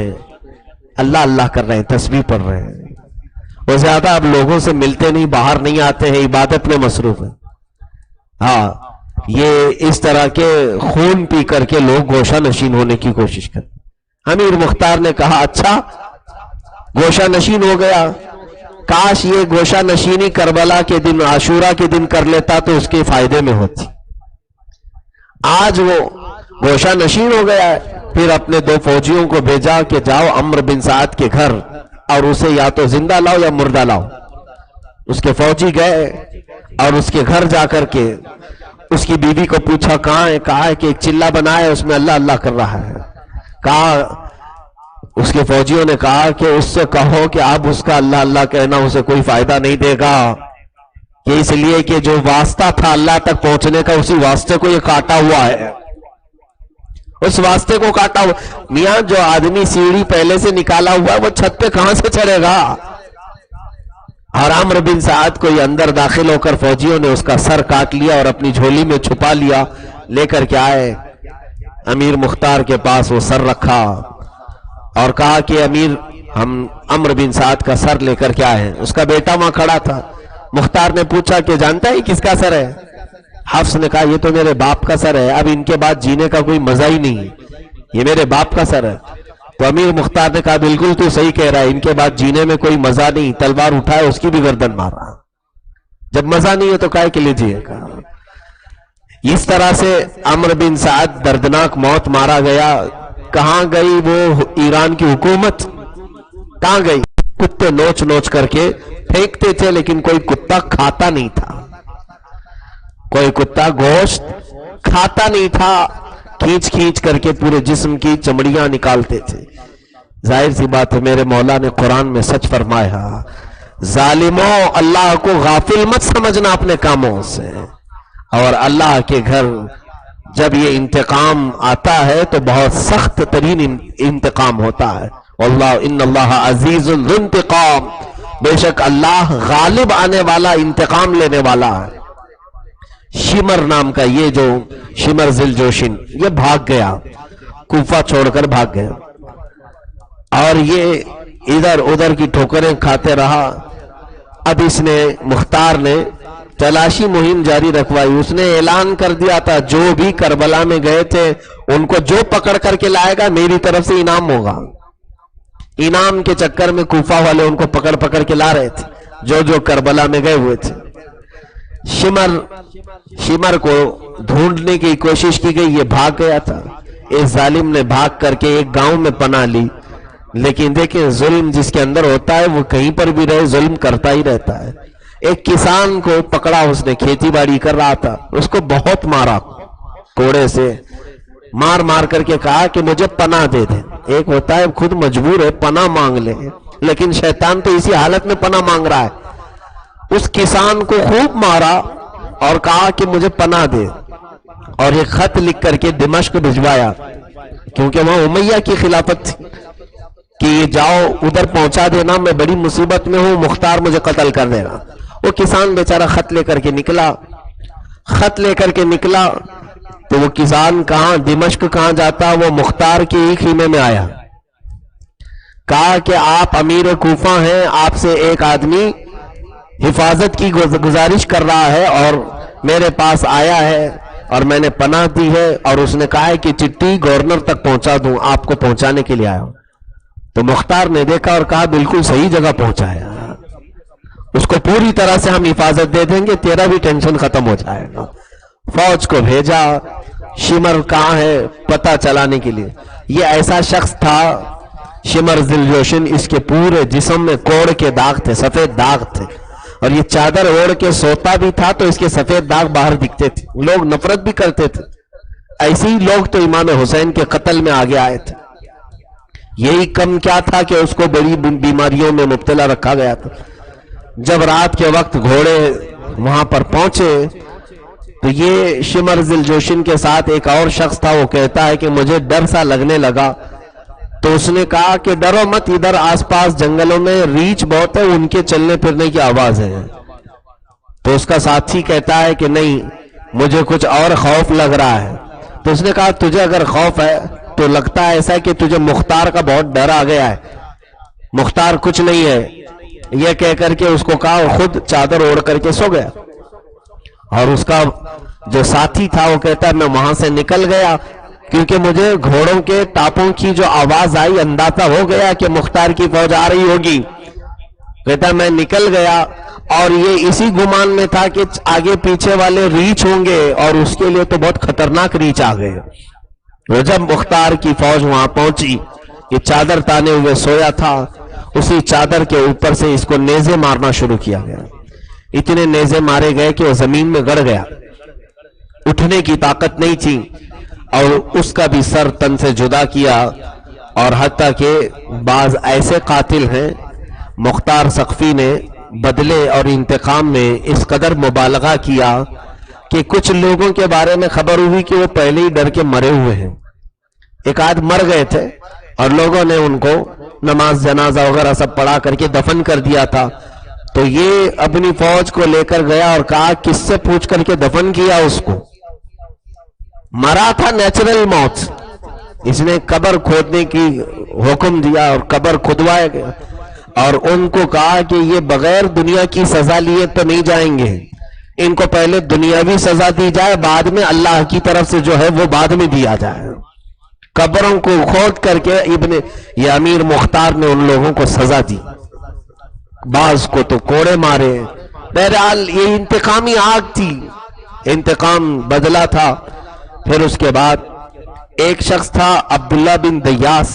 اللہ اللہ کر رہے ہیں، تسبیح پڑھ رہے ہیں. وہ زیادہ اب لوگوں سے ملتے نہیں، باہر نہیں آتے ہیں، عبادت میں مصروف ہیں. ہاں یہ اس طرح کے خون پی کر کے لوگ گوشہ نشین ہونے کی کوشش کرتے. امیر مختار نے کہا اچھا گوشہ نشین ہو گیا، کاش یہ گوشہ نشینی کربلا کے دن عاشورہ کے دن کر لیتا تو اس کے فائدے میں ہوتی. آج وہ گوشہ نشین ہو گیا ہے. پھر اپنے 2 فوجیوں کو بھیجا کہ جاؤ عمرو بن سعد کے گھر اور اسے یا تو زندہ لاؤ یا مردہ لاؤ. اس کے فوجی گئے اور اس کے گھر جا کر کے اس کی بیوی کو پوچھا کہاں ہے. کہا ہے کہ ایک چلہ بنا ہے اس میں اللہ اللہ کر رہا ہے. کہا اس کے فوجیوں نے کہا کہ اس سے کہو کہ اب اس کا اللہ اللہ کہنا اسے کوئی فائدہ نہیں دے گا، کہ اس لیے کہ جو واسطہ تھا اللہ تک پہنچنے کا اسی واسطے کو یہ کاٹا ہوا ہے، اس واسطے کو کاٹا ہوا. میاں جو آدمی سیڑھی پہلے سے نکالا ہوا ہے وہ چھت پہ کہاں سے چڑھے گا. اور عمرو بن سعد کو یہ اندر داخل ہو کر فوجیوں نے اس کا سر کاٹ لیا اور اپنی جھولی میں چھپا لیا. لے کر کے آئے امیر مختار کے پاس وہ سر رکھا اور کہا کہ امیر ہم عمرو بن سعد کا سر لے کر کے آئے ہیں. اس کا بیٹا وہاں کھڑا تھا. مختار نے پوچھا کہ جانتا ہے کس کا سر ہے. حفص نے کہا یہ تو میرے باپ کا سر ہے، اب ان کے بعد جینے کا کوئی مزہ ہی نہیں ہے، یہ میرے باپ کا سر ہے. تو امیر مختار نے کہا بالکل تو صحیح کہہ رہا ہے، ان کے بعد جینے میں کوئی مزہ نہیں، تلوار اٹھائے اس کی بھی گردن مارا، جب مزہ نہیں ہے تو کائے کے لیے جیے گا۔ اس طرح سے عمرو بن سعد دردناک موت مارا گیا۔ کہاں گئی وہ ایران کی حکومت؟ کہاں گئی؟ کتے نوچ نوچ کر کے پھینکتے تھے لیکن کوئی کتا کھاتا نہیں تھا، کوئی کتا گوشت کھاتا نہیں تھا، کھینچ کھینچ کر کے پورے جسم کی چمڑیاں نکالتے تھے۔ ظاہر سی بات ہے میرے مولا نے قرآن میں سچ فرمایا، ظالموں اللہ کو غافل مت سمجھنا اپنے کاموں سے، اور اللہ کے گھر جب یہ انتقام آتا ہے تو بہت سخت ترین انتقام ہوتا ہے۔ واللہ ان اللہ عزیز ذو انتقام، بے شک اللہ غالب آنے والا، انتقام لینے والا ہے۔ شمر نام کا یہ جو شمر ذل جوشن یہ بھاگ گیا، کوفہ چھوڑ کر بھاگ گیا، اور یہ ادھر ادھر کی ٹھوکریں کھاتے رہا۔ اب اس نے مختار نے تلاشی مہم جاری رکھوائی، اس نے اعلان کر دیا تھا جو بھی کربلا میں گئے تھے ان کو جو پکڑ کر کے لائے گا میری طرف سے انعام ہوگا۔ انعام کے چکر میں کوفہ والے ان کو پکڑ پکڑ کے لا رہے تھے جو جو کربلا میں گئے ہوئے تھے۔ شمر کو ڈھونڈنے کی کوشش کی گئی، یہ بھاگ گیا تھا۔ اس ظالم نے بھاگ کر کے ایک گاؤں میں پناہ لی، لیکن دیکھیں ظلم جس کے اندر ہوتا ہے وہ کہیں پر بھی رہے ظلم کرتا ہی رہتا ہے۔ ایک کسان کو پکڑا، اس نے کھیتی باڑی کر رہا تھا، اس کو بہت مارا، کوڑے سے مار مار کر کے کہا کہ مجھے پناہ دے دے۔ ایک ہوتا ہے خود مجبور ہے پناہ مانگ لے، لیکن شیطان تو اسی حالت میں پناہ مانگ رہا ہے۔ اس کسان کو خوب مارا اور کہا کہ مجھے پناہ دے، اور ایک خط لکھ کر کے دمشق بھجوایا، کیونکہ وہاں امیہ کی خلافت تھی کہ یہ جاؤ ادھر پہنچا دینا، میں بڑی مصیبت میں ہوں، مختار مجھے قتل کر دے گا۔ وہ کسان بیچارہ خط لے کر کے نکلا، خط لے کر کے نکلا تو وہ کسان کہاں دمشق کہاں جاتا، وہ مختار کے ہی خیمے میں آیا، کہا کہ آپ امیر کوفہ ہیں، آپ سے ایک آدمی حفاظت کی گزارش کر رہا ہے اور میرے پاس آیا ہے اور میں نے پناہ دی ہے، اور اس نے کہا ہے کہ چٹھی گورنر تک پہنچا دوں، آپ کو پہنچانے کے لیے آیا ہوں۔ تو مختار نے دیکھا اور کہا بالکل صحیح جگہ پہنچایا، اس کو پوری طرح سے ہم حفاظت دے دیں گے، تیرا بھی ٹینشن ختم ہو جائے گا۔ فوج کو بھیجا، شمر کہاں ہے پتہ چلانے کے لیے۔ یہ ایسا شخص تھا شمر ذل جوشن، اس کے پورے جسم میں کوڑ کے داغ تھے، سفید داغ تھے، اور یہ چادر اوڑھ کے سوتا بھی تھا تو اس کے سفید داغ باہر دکھتے تھے، لوگ نفرت بھی کرتے تھے۔ ایسے ہی لوگ تو امام حسین کے قتل میں آگے آئے تھے، یہی کم کیا تھا کہ اس کو بڑی بیماریوں میں مبتلا رکھا گیا تھا۔ جب رات کے وقت گھوڑے وہاں پر پہنچے تو یہ شمر ذل جوشن کے ساتھ ایک اور شخص تھا، وہ کہتا ہے کہ مجھے ڈر سا لگنے لگا، تو اس نے کہا کہ ڈرو مت، ادھر آس پاس جنگلوں میں ریچھ بہت ہے، ان کے چلنے پھرنے کی آواز ہے۔ تو اس کا ساتھی کہتا ہے کہ نہیں مجھے کچھ اور خوف لگ رہا ہے۔ تو اس نے کہا تجھے اگر خوف ہے تو لگتا ہے ایسا کہ تجھے مختار کا بہت ڈر آ گیا ہے، مختار کچھ نہیں ہے، یہ کہہ کر کے اس کو کہا اور خود چادر اوڑھ کر کے سو گیا۔ اور اس کا جو ساتھی تھا وہ کہتا ہے میں وہاں سے نکل گیا کیونکہ مجھے گھوڑوں کے ٹاپوں کی جو آواز آئی اندازہ ہو گیا کہ مختار کی فوج آ رہی ہوگی۔ کہتا ہے میں نکل گیا اور یہ اسی گمان میں تھا کہ آگے پیچھے والے ریچھ ہوں گے، اور اس کے لیے تو بہت خطرناک ریچھ آ گئے۔ وہ جب مختار کی فوج وہاں پہنچی، یہ چادر تانے ہوئے سویا تھا، اسی چادر کے اوپر سے اس کو نیزے مارنا شروع کیا گیا۔ اتنے نیزے مارے گئے کہ وہ زمین میں گڑ گیا، اٹھنے کی طاقت نہیں تھی، اور اس کا بھی سر تن سے جدا کیا۔ اور حتیٰ کہ بعض ایسے قاتل ہیں، مختار سقفی نے بدلے اور انتقام میں اس قدر مبالغہ کیا کہ کچھ لوگوں کے بارے میں خبر ہوئی کہ وہ پہلے ہی ڈر کے مرے ہوئے ہیں، ایک آدھ مر گئے تھے اور لوگوں نے ان کو نماز جنازہ وغیرہ سب پڑھا کر کے دفن کر دیا تھا۔ تو یہ اپنی فوج کو لے کر گیا اور کہا کس سے پوچھ کر کے دفن کیا اس کو، مرا تھا نیچرل موت۔ اس نے قبر کھودنے کی حکم دیا اور قبر کھدوایا گیا، اور ان کو کہا کہ یہ بغیر دنیا کی سزا لیے تو نہیں جائیں گے، ان کو پہلے دنیاوی سزا دی جائے، بعد میں اللہ کی طرف سے جو ہے وہ بعد میں دیا جائے۔ قبروں کو کھود کر کے یہ امیر مختار نے ان لوگوں کو سزا دی، بعض کو تو کوڑے مارے. بہرحال یہ انتقامی آگ تھی، انتقام بدلا تھا. پھر اس کے بعد ایک شخص تھا عبداللہ بن دیاس،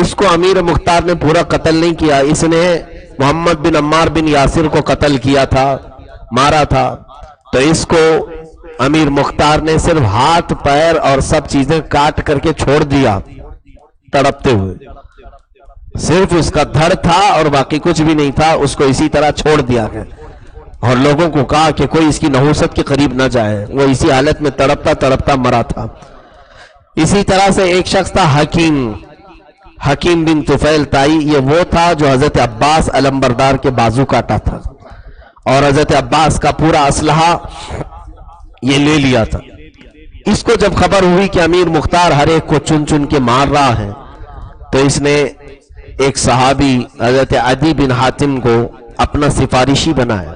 اس کو امیر مختار نے پورا قتل نہیں کیا، اس نے محمد بن عمار بن یاسر کو قتل کیا تھا، مارا تھا. تو اس کو امیر مختار نے صرف ہاتھ پیر اور سب چیزیں کاٹ کر کے چھوڑ دیا تڑپتے ہوئے، صرف اس کا دھڑ تھا اور باقی کچھ بھی نہیں تھا، اس کو اسی طرح چھوڑ دیا گیا اور لوگوں کو کہا کہ کوئی اس کی نحوست کے قریب نہ جائے. وہ اسی حالت میں تڑپتا تڑپتا مرا تھا. اسی طرح سے ایک شخص تھا حکیم بن طفیل تائی، یہ وہ تھا جو حضرت عباس علمبردار کے بازو کاٹا تھا اور حضرت عباس کا پورا اسلحہ یہ لے لیا تھا. اس کو جب خبر ہوئی کہ امیر مختار ہر ایک کو چن چن کے مار رہا ہے تو اس نے ایک صحابی حضرت عدی بن حاتم کو اپنا سفارشی بنایا.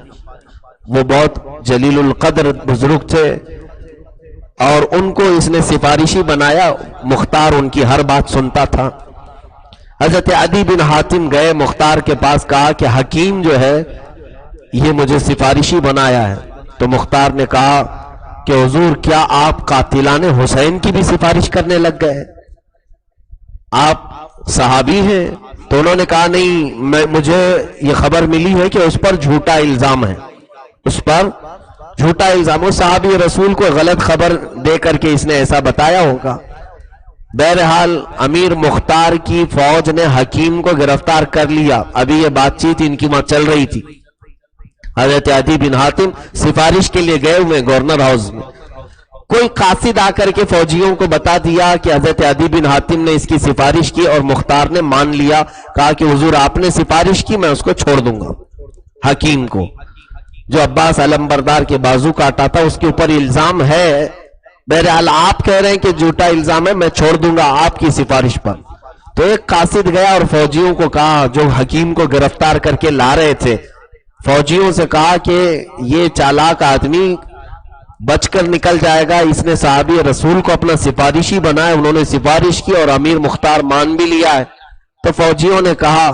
وہ بہت جلیل القدر بزرگ تھے اور ان کو اس نے سفارشی بنایا. مختار ان کی ہر بات سنتا تھا. حضرت عدی بن حاتم گئے مختار کے پاس، کہا کہ حکیم جو ہے یہ مجھے سفارشی بنایا ہے. تو مختار نے کہا کہ حضور کیا آپ قاتلان حسین کی بھی سفارش کرنے لگ گئے؟ آپ صحابی ہیں. تو انہوں نے کہا نہیں، مجھے یہ خبر ملی ہے کہ اس پر جھوٹا الزام ہے، اس پر جھوٹا الزام. وہ صحابی رسول کو غلط خبر دے کر کے اس نے ایسا بتایا ہوگا. بہرحال امیر مختار کی فوج نے حکیم کو گرفتار کر لیا. ابھی یہ بات چیت ان کی وہاں چل رہی تھی. حضرت عدی بن حاتم سفارش کے لیے گئے ہوئے گورنر ہاؤس میں. کوئی قاصد آ کر کے فوجیوں کو بتا دیا کہ حضرت عدی بن حاتم نے اس کی سفارش کی اور مختار نے مان لیا. کہا کہ حضور آپ نے سفارش کی، میں اس کو چھوڑ دوں گا. حکیم کو جو عباس علمبردار کے بازو کاٹا تھا اس کے اوپر الزام ہے. بہرحال آپ کہہ رہے ہیں کہ جھوٹا الزام ہے، میں چھوڑ دوں گا آپ کی سفارش پر. تو ایک قاصد گیا اور فوجیوں کو کہا، جو حکیم کو گرفتار کر کے لا رہے تھے، فوجیوں سے کہا کہ یہ چالاک آدمی بچ کر نکل جائے گا. اس نے صحابی رسول کو اپنا سفارشی بنایا، انہوں نے سفارش کی اور امیر مختار مان بھی لیا ہے. تو فوجیوں نے کہا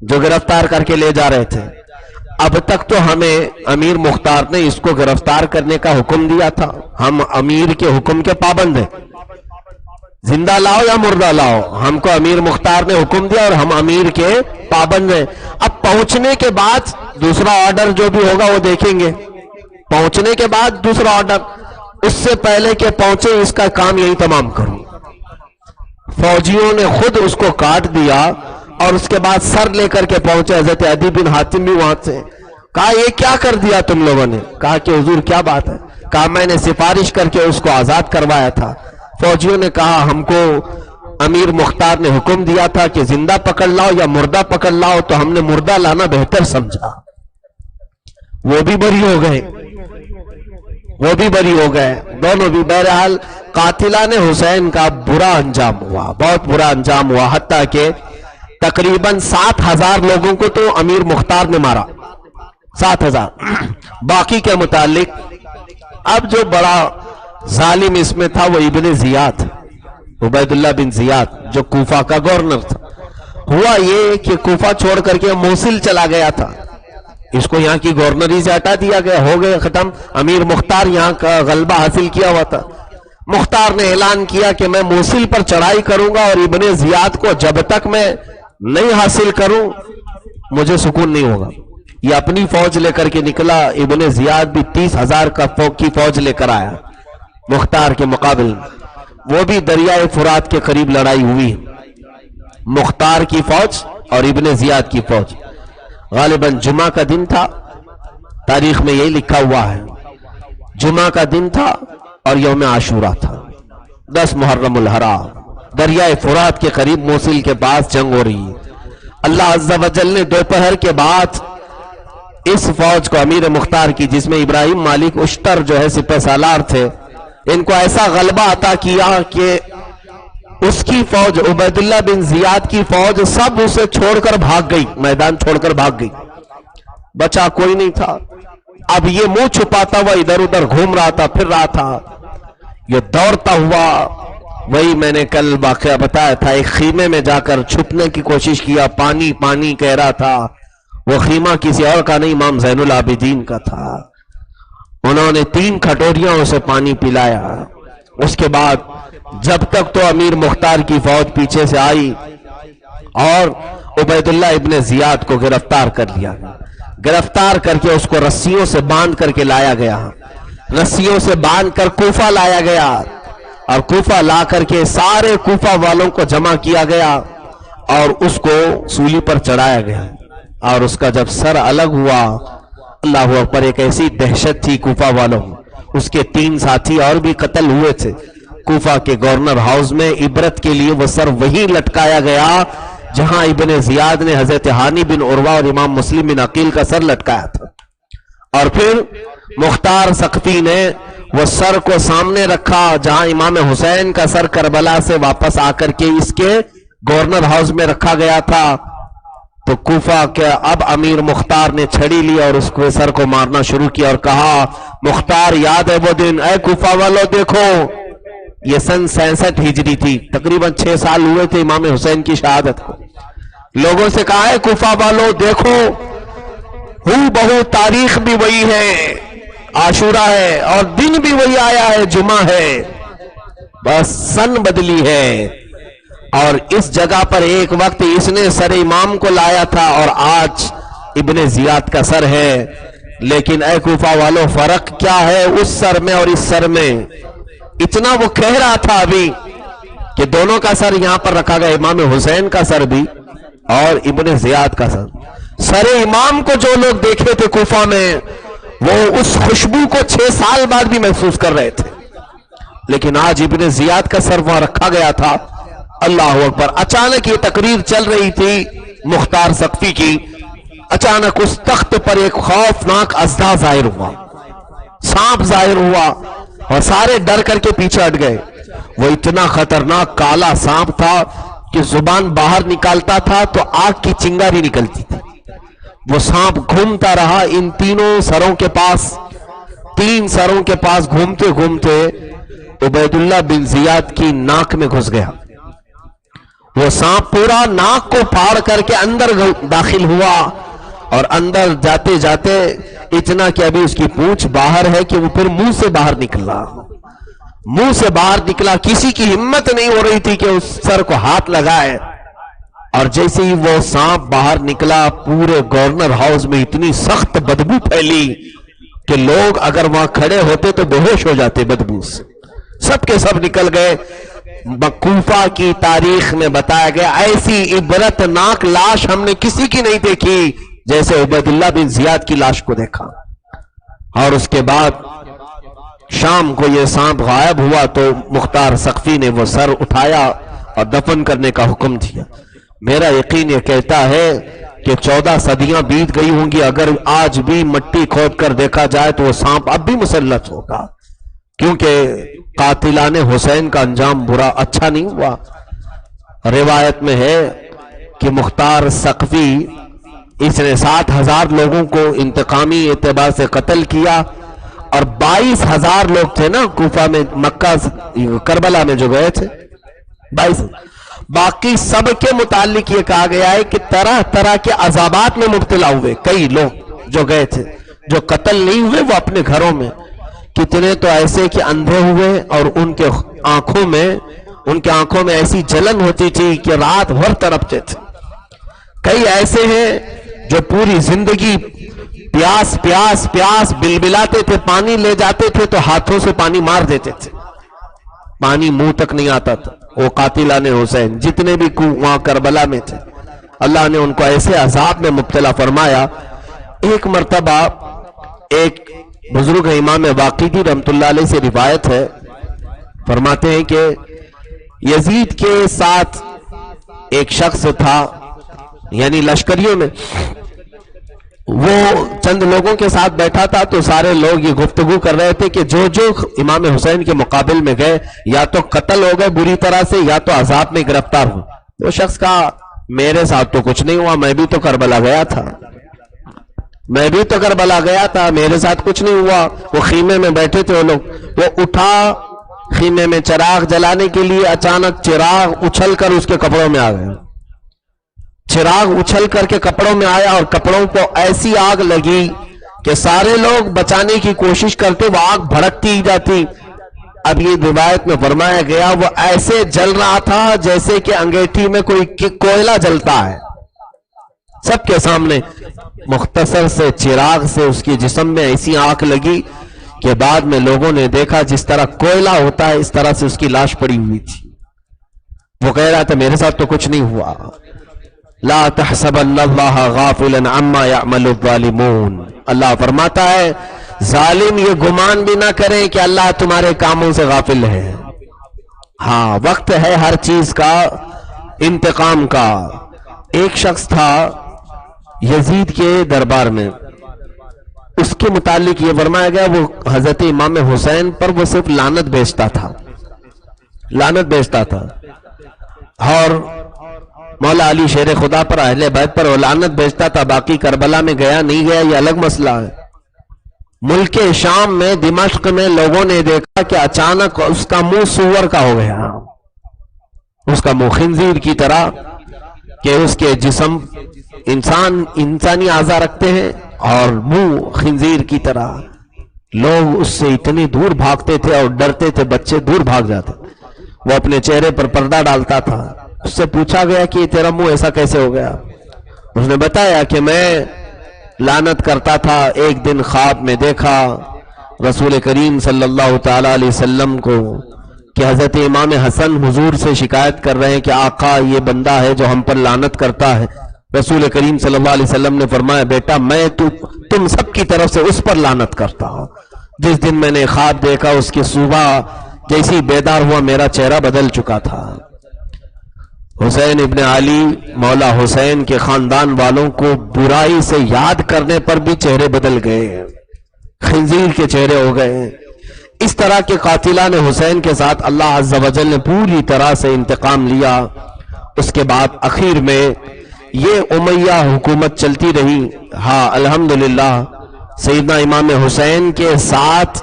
جو گرفتار کر کے لے جا رہے تھے، اب تک تو ہمیں امیر مختار نے اس کو گرفتار کرنے کا حکم دیا تھا، ہم امیر کے حکم کے پابند ہیں، زندہ لاؤ یا مردہ لاؤ، ہم کو امیر مختار نے حکم دیا اور ہم امیر کے پابند ہیں. اب پہنچنے کے بعد دوسرا آرڈر جو بھی ہوگا وہ دیکھیں گے. پہنچنے کے بعد دوسرا آرڈر، اس سے پہلے کہ پہنچے اس کا کام یہی تمام کروں. فوجیوں نے خود اس کو کاٹ دیا اور اس کے بعد سر لے کر کے پہنچے. حضرت عدی بن حاتم بھی وہاں سے. کہا یہ کیا کر دیا تم لوگوں نے؟ کہا کہ حضور کیا بات ہے؟ کہا میں نے سفارش کر کے اس کو آزاد کروایا تھا. فوجیوں نے کہا ہم کو امیر مختار نے حکم دیا تھا کہ زندہ پکڑ لاؤ یا مردہ پکڑ لاؤ، تو ہم نے مردہ لانا بہتر سمجھا. وہ بھی بری ہو گئے، وہ بھی بری ہو گئے، دونوں بھی. بہرحال قاتلان حسین کا برا انجام ہوا، بہت برا انجام ہوا. حتیٰ کہ تقریباً 7,000 لوگوں کو تو امیر مختار نے مارا، 7,000. باقی کے متعلق اب جو بڑا ظالم اس میں تھا وہ ابن زیاد، عبید اللہ بن زیاد، جو کوفہ کا گورنر تھا. ہوا یہ کہ کوفہ چھوڑ کر کے موصل چلا گیا تھا، اس کو یہاں کی گورنری سے ہٹا دیا گیا، ہو گئے ختم. امیر مختار یہاں کا غلبہ حاصل کیا ہوا تھا. مختار نے اعلان کیا کہ میں موصل پر چڑھائی کروں گا اور ابن زیاد کو جب تک میں نہیں حاصل کروں مجھے سکون نہیں ہوگا. یہ اپنی فوج لے کر کے نکلا. ابن زیاد بھی 30,000 کی فوج لے کر آیا مختار کے مقابل میں. وہ بھی دریائے فرات کے قریب لڑائی ہوئی، مختار کی فوج اور ابن زیاد کی فوج. غالباً جمعہ کا دن تھا، تاریخ میں یہی لکھا ہوا ہے، جمعہ کا دن تھا اور یوم عاشورہ تھا، 10 محرم الحرام. دریائے فرات کے قریب موصل کے پاس جنگ ہو رہی ہے. اللہ عز و جل نے دوپہر کے بعد اس فوج کو امیر مختار کی، جس میں ابراہیم مالک اشتر جو ہے سپہ سالار تھے، ان کو ایسا غلبہ عطا کیا کہ اس کی فوج، عبید اللہ بن زیاد کی فوج، سب اسے چھوڑ کر بھاگ گئی، میدان چھوڑ کر بھاگ گئی، بچا کوئی نہیں تھا. اب یہ منہ چھپاتا ہوا ادھر ادھر گھوم رہا تھا، پھر رہا تھا. یہ دوڑتا ہوا وہی میں نے کل واقعہ بتایا تھا، ایک خیمے میں جا کر چھپنے کی کوشش کیا، پانی پانی کہہ رہا تھا، وہ خیمہ کسی اور کا نہیں، امام زین العابدین کا تھا۔ انہوں نے 3 کھٹوریاں اسے پانی پلایا۔ اس کے بعد جب تک تو امیر مختار کی فوج پیچھے سے آئی اور عبید اللہ ابن زیاد کو گرفتار کر لیا، گرفتار کر کے اس کو رسیوں سے باندھ کر کے لایا گیا، رسیوں سے باندھ کر کوفہ لایا گیا، اور کوفہ لا کر کے سارے کوفہ والوں کو جمع کیا گیا اور اس کو سولی پر چڑھایا گیا، اور اس کا جب سر الگ ہوا، اللہ اکبر، ایک ایسی دہشت تھی کوفہ والوں میں۔ اس کے 3 ساتھی اور بھی قتل ہوئے تھے کوفہ کے گورنر ہاؤس میں، عبرت کے لیے وہ سر وہی لٹکایا گیا جہاں ابن زیاد نے حضرت ہانی بن عروہ اور امام مسلم بن عقیل کا سر لٹکایا تھا۔ اور پھر مختار ثقفی نے وہ سر کو سامنے رکھا جہاں امام حسین کا سر کربلا سے واپس آ کر کے اس کے گورنر ہاؤس میں رکھا گیا تھا۔ تو کوفہ کے اب امیر مختار نے چھڑی لی اور اس کو سر کو مارنا شروع کیا اور کہا، مختار یاد ہے وہ دن؟ اے کوفہ والو دیکھو، یہ سن 66 ہجری تھی، تقریباً 6 سال ہوئے تھے امام حسین کی شہادت کو۔ لوگوں سے کہا ہے کوفہ والو دیکھو، ہو بہو تاریخ بھی وہی ہے، عاشورہ ہے، اور دن بھی وہی آیا ہے، جمعہ ہے، بس سن بدلی ہے۔ اور اس جگہ پر ایک وقت اس نے سر امام کو لایا تھا اور آج ابن زیاد کا سر ہے، لیکن اے کوفہ والو فرق کیا ہے اس سر میں اور اس سر میں؟ اتنا وہ کہہ رہا تھا ابھی کہ دونوں کا سر یہاں پر رکھا گیا، امام حسین کا سر بھی اور ابن زیاد کا سر۔ سر امام کو جو لوگ دیکھے تھے کوفہ میں، وہ اس خوشبو کو 6 سال بعد بھی محسوس کر رہے تھے، لیکن آج ابن زیاد کا سر وہاں رکھا گیا تھا۔ اللہ اکبر! اچانک یہ تقریر چل رہی تھی مختار ثقفی کی، اچانک اس تخت پر ایک خوفناک اژدھا ظاہر ہوا، سانپ ظاہر ہوا، اور سارے ڈر کر کے پیچھے ہٹ گئے۔ وہ اتنا خطرناک کالا سانپ تھا کہ زبان باہر نکالتا تھا تو آگ کی چنگاری نکلتی تھی۔ وہ سانپ گھومتا رہا ان 3 سروں کے پاس، 3 سروں کے پاس گھومتے گھومتے عبید اللہ بن زیاد کی ناک میں گھس گیا۔ وہ سانپ پورا ناک کو پھاڑ کر کے اندر داخل ہوا، اور اندر جاتے جاتے اتنا کہ ابھی اس کی پونچھ باہر ہے کہ وہ پھر منہ سے باہر نکلا، منہ سے باہر نکلا۔ کسی کی ہمت نہیں ہو رہی تھی کہ اس سر کو ہاتھ لگائے، اور جیسے ہی وہ سانپ باہر نکلا پورے گورنر ہاؤس میں اتنی سخت بدبو پھیلی کہ لوگ اگر وہاں کھڑے ہوتے تو بے ہوش ہو جاتے بدبو سے، سب کے سب نکل گئے۔ کوفہ کی تاریخ میں بتایا گیا ایسی عبرت ناک لاش ہم نے کسی کی نہیں دیکھی جیسے عبید اللہ بن زیاد کی لاش کو دیکھا۔ اور اس کے بعد شام کو یہ سانپ غائب ہوا تو مختار ثقفی نے وہ سر اٹھایا اور دفن کرنے کا حکم دیا۔ میرا یقین یہ کہتا ہے کہ 14 صدیاں بیت گئی ہوں گی، اگر آج بھی مٹی کھود کر دیکھا جائے تو وہ سانپ اب بھی مسلط ہوگا، کیونکہ قاتلان حسین کا انجام برا اچھا نہیں ہوا۔ روایت میں ہے کہ مختار ثقفی اس نے 7,000 لوگوں کو انتقامی اعتبار سے قتل کیا، اور 22,000 لوگ تھے نا کوفہ میں، مکہ کربلا میں جو گئے تھے 22، باقی سب کے متعلق یہ کہا گیا ہے کہ طرح طرح کے عذابات میں مبتلا ہوئے۔ کئی لوگ جو گئے تھے، جو قتل نہیں ہوئے وہ اپنے گھروں میں، کتنے تو ایسے کہ اندھے ہوئے اور ان کے آنکھوں میں ایسی جلن ہوتی تھی کہ رات بھر تڑپتے تھے۔ کئی ایسے ہیں جو پوری زندگی پیاس پیاس پیاس بلبلاتے تھے، پانی لے جاتے تھے تو ہاتھوں سے پانی مار دیتے تھے، پانی منہ تک نہیں آتا تھا۔ وہ قاتلان حسین جتنے بھی وہاں کربلا میں تھے، اللہ نے ان کو ایسے عذاب میں مبتلا فرمایا۔ ایک مرتبہ ایک بزرگ امام واقدی رحمت اللہ علیہ سے روایت ہے، فرماتے ہیں کہ یزید کے ساتھ ایک شخص تھا، یعنی لشکریوں میں، وہ چند لوگوں کے ساتھ بیٹھا تھا تو سارے لوگ یہ گفتگو کر رہے تھے کہ جو امام حسین کے مقابل میں گئے یا تو قتل ہو گئے بری طرح سے یا تو عذاب میں گرفتار ہوئے۔ وہ شخص کہا میرے ساتھ تو کچھ نہیں ہوا، میں بھی تو کربلا گیا تھا، میرے ساتھ کچھ نہیں ہوا۔ وہ خیمے میں بیٹھے تھے وہ لوگ، وہ اٹھا خیمے میں چراغ جلانے کے لیے اچانک چراغ اچھل کر اس کے کپڑوں میں آ گئے. چراغ اچھل کر کے کپڑوں میں آیا اور کپڑوں کو ایسی آگ لگی کہ سارے لوگ بچانے کی کوشش کرتے، وہ آگ بھڑکتی ہی جاتی. اب یہ روایت میں فرمایا گیا وہ ایسے جل رہا تھا جیسے کہ انگیٹھی میں کوئی کوئلہ جلتا ہے. سب کے سامنے مختصر سے چراغ سے اس کے جسم میں ایسی آگ لگی کہ بعد میں لوگوں نے دیکھا جس طرح کوئلہ ہوتا ہے اس طرح سے اس کی لاش پڑی ہوئی تھی. وہ کہہ رہا تھا میرے ساتھ تو کچھ نہیں ہوا. لا تحسبن اللہ غافلا عما يعمل الظالمون. اللہ فرماتا ہے ظالم یہ گمان بھی نہ کریں کہ اللہ تمہارے کاموں سے غافل ہے. ہاں وقت ہے ہر چیز کا انتقام کا. ایک شخص تھا یزید کے دربار میں، اس کے متعلق یہ فرمایا گیا وہ حضرت امام حسین پر وہ صرف لعنت بیچتا تھا، لعنت بیچتا تھا. اور مولا علی شیر خدا پر اہل بیت پر وہ لعنت بیچتا تھا. باقی کربلا میں گیا نہیں گیا یہ الگ مسئلہ ہے. ملک شام میں دمشق میں لوگوں نے دیکھا کہ اچانک اس کا منہ سور کا ہو گیا، اس کا منہ خنزیر کی طرح، کہ اس کے جسم انسانی اعضاء رکھتے ہیں اور منہ خنزیر کی طرح. لوگ اس سے اتنے دور بھاگتے تھے اور ڈرتے تھے، بچے دور بھاگ جاتے. وہ اپنے چہرے پر پردہ ڈالتا تھا. اس سے پوچھا گیا کہ تیرا منہ ایسا کیسے ہو گیا؟ اس نے بتایا کہ میں لعنت کرتا تھا، ایک دن خواب میں دیکھا رسول کریم صلی اللہ تعالی علیہ وسلم کو کہ حضرت امام حسن حضور سے شکایت کر رہے ہیں کہ آقا یہ بندہ ہے جو ہم پر لعنت کرتا ہے. رسول کریم صلی اللہ علیہ وسلم نے فرمایا بیٹا میں تم سب کی طرف سے اس پر لعنت کرتا ہوں. جس دن میں نے خواب دیکھا اس کی صبح جیسی بیدار ہوا میرا چہرہ بدل چکا تھا. حسین ابن علی مولا حسین کے خاندان والوں کو برائی سے یاد کرنے پر بھی چہرے بدل گئے، خنزیر کے چہرے ہو گئے. اس طرح کے قاتلان حسین کے ساتھ اللہ عز و جل نے پوری طرح سے انتقام لیا. اس کے بعد اخیر میں یہ امیہ حکومت چلتی رہی. ہاں الحمدللہ سیدنا امام حسین کے ساتھ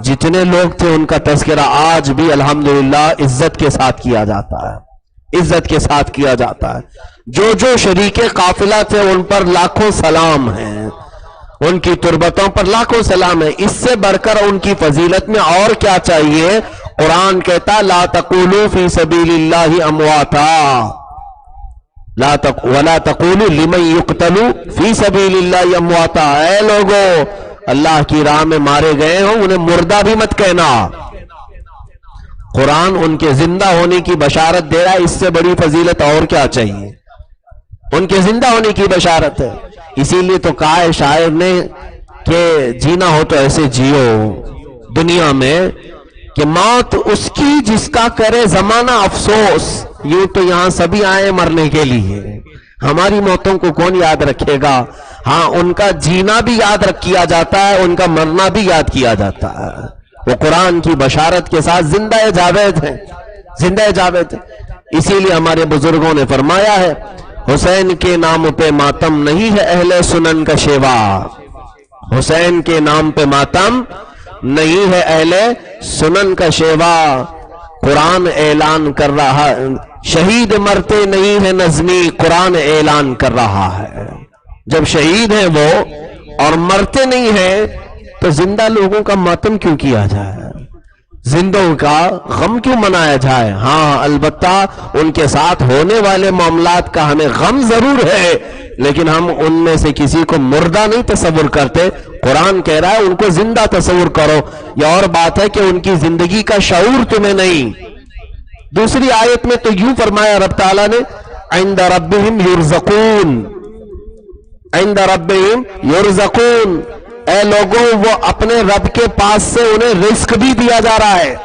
جتنے لوگ تھے ان کا تذکرہ آج بھی الحمدللہ عزت کے ساتھ کیا جاتا ہے، عزت کے ساتھ کیا جاتا ہے. جو جو شریک قافلہ تھے ان پر لاکھوں سلام ہیں، ان کی تربتوں پر لاکھوں سلام ہے. اس سے بڑھ کر ان کی فضیلت میں اور کیا چاہیے؟ قرآن کہتا لا تقولوا فی سبیل اللہ امواتا ولا تقولوا لمن یقتل فی سبیل اللہ امواتا. اے لوگو اللہ کی راہ میں مارے گئے ہوں انہیں مردہ بھی مت کہنا. قرآن ان کے زندہ ہونے کی بشارت دے رہا ہے. اس سے بڑی فضیلت اور کیا چاہیے؟ ان کے زندہ ہونے کی بشارت ہے. اسی لیے تو کہا ہے شاعر نے کہ جینا ہو تو ایسے جیو دنیا میں کہ موت اس کی جس کا کرے زمانہ افسوس. یوں تو یہاں سبھی آئے مرنے کے لیے، ہماری موتوں کو کون یاد رکھے گا؟ ہاں ان کا جینا بھی یاد کیا جاتا ہے، ان کا مرنا بھی یاد کیا جاتا ہے. وہ قرآن کی بشارت کے ساتھ زندہ جاوید ہیں، زندہ جاوید ہیں. اسی لیے ہمارے بزرگوں نے فرمایا ہے حسین کے نام پہ ماتم نہیں ہے اہل سنن کا شیوا. حسین کے نام پہ ماتم نہیں ہے اہل سنن کا شیوا. قرآن اعلان کر رہا ہے شہید مرتے نہیں ہے نظمی، قرآن اعلان کر رہا ہے. جب شہید ہیں وہ اور مرتے نہیں ہیں تو زندہ لوگوں کا ماتم کیوں کیا جائے، زندوں کا غم کیوں منایا جائے؟ ہاں البتہ ان کے ساتھ ہونے والے معاملات کا ہمیں غم ضرور ہے، لیکن ہم ان میں سے کسی کو مردہ نہیں تصور کرتے. قرآن کہہ رہا ہے ان کو زندہ تصور کرو. یہ اور بات ہے کہ ان کی زندگی کا شعور تمہیں نہیں. دوسری آیت میں تو یوں فرمایا رب تعالیٰ نے عند ربہم یرزقون، عند ربہم یرزقون. اے لوگوں وہ اپنے رب کے پاس سے انہیں رزق بھی دیا جا رہا ہے.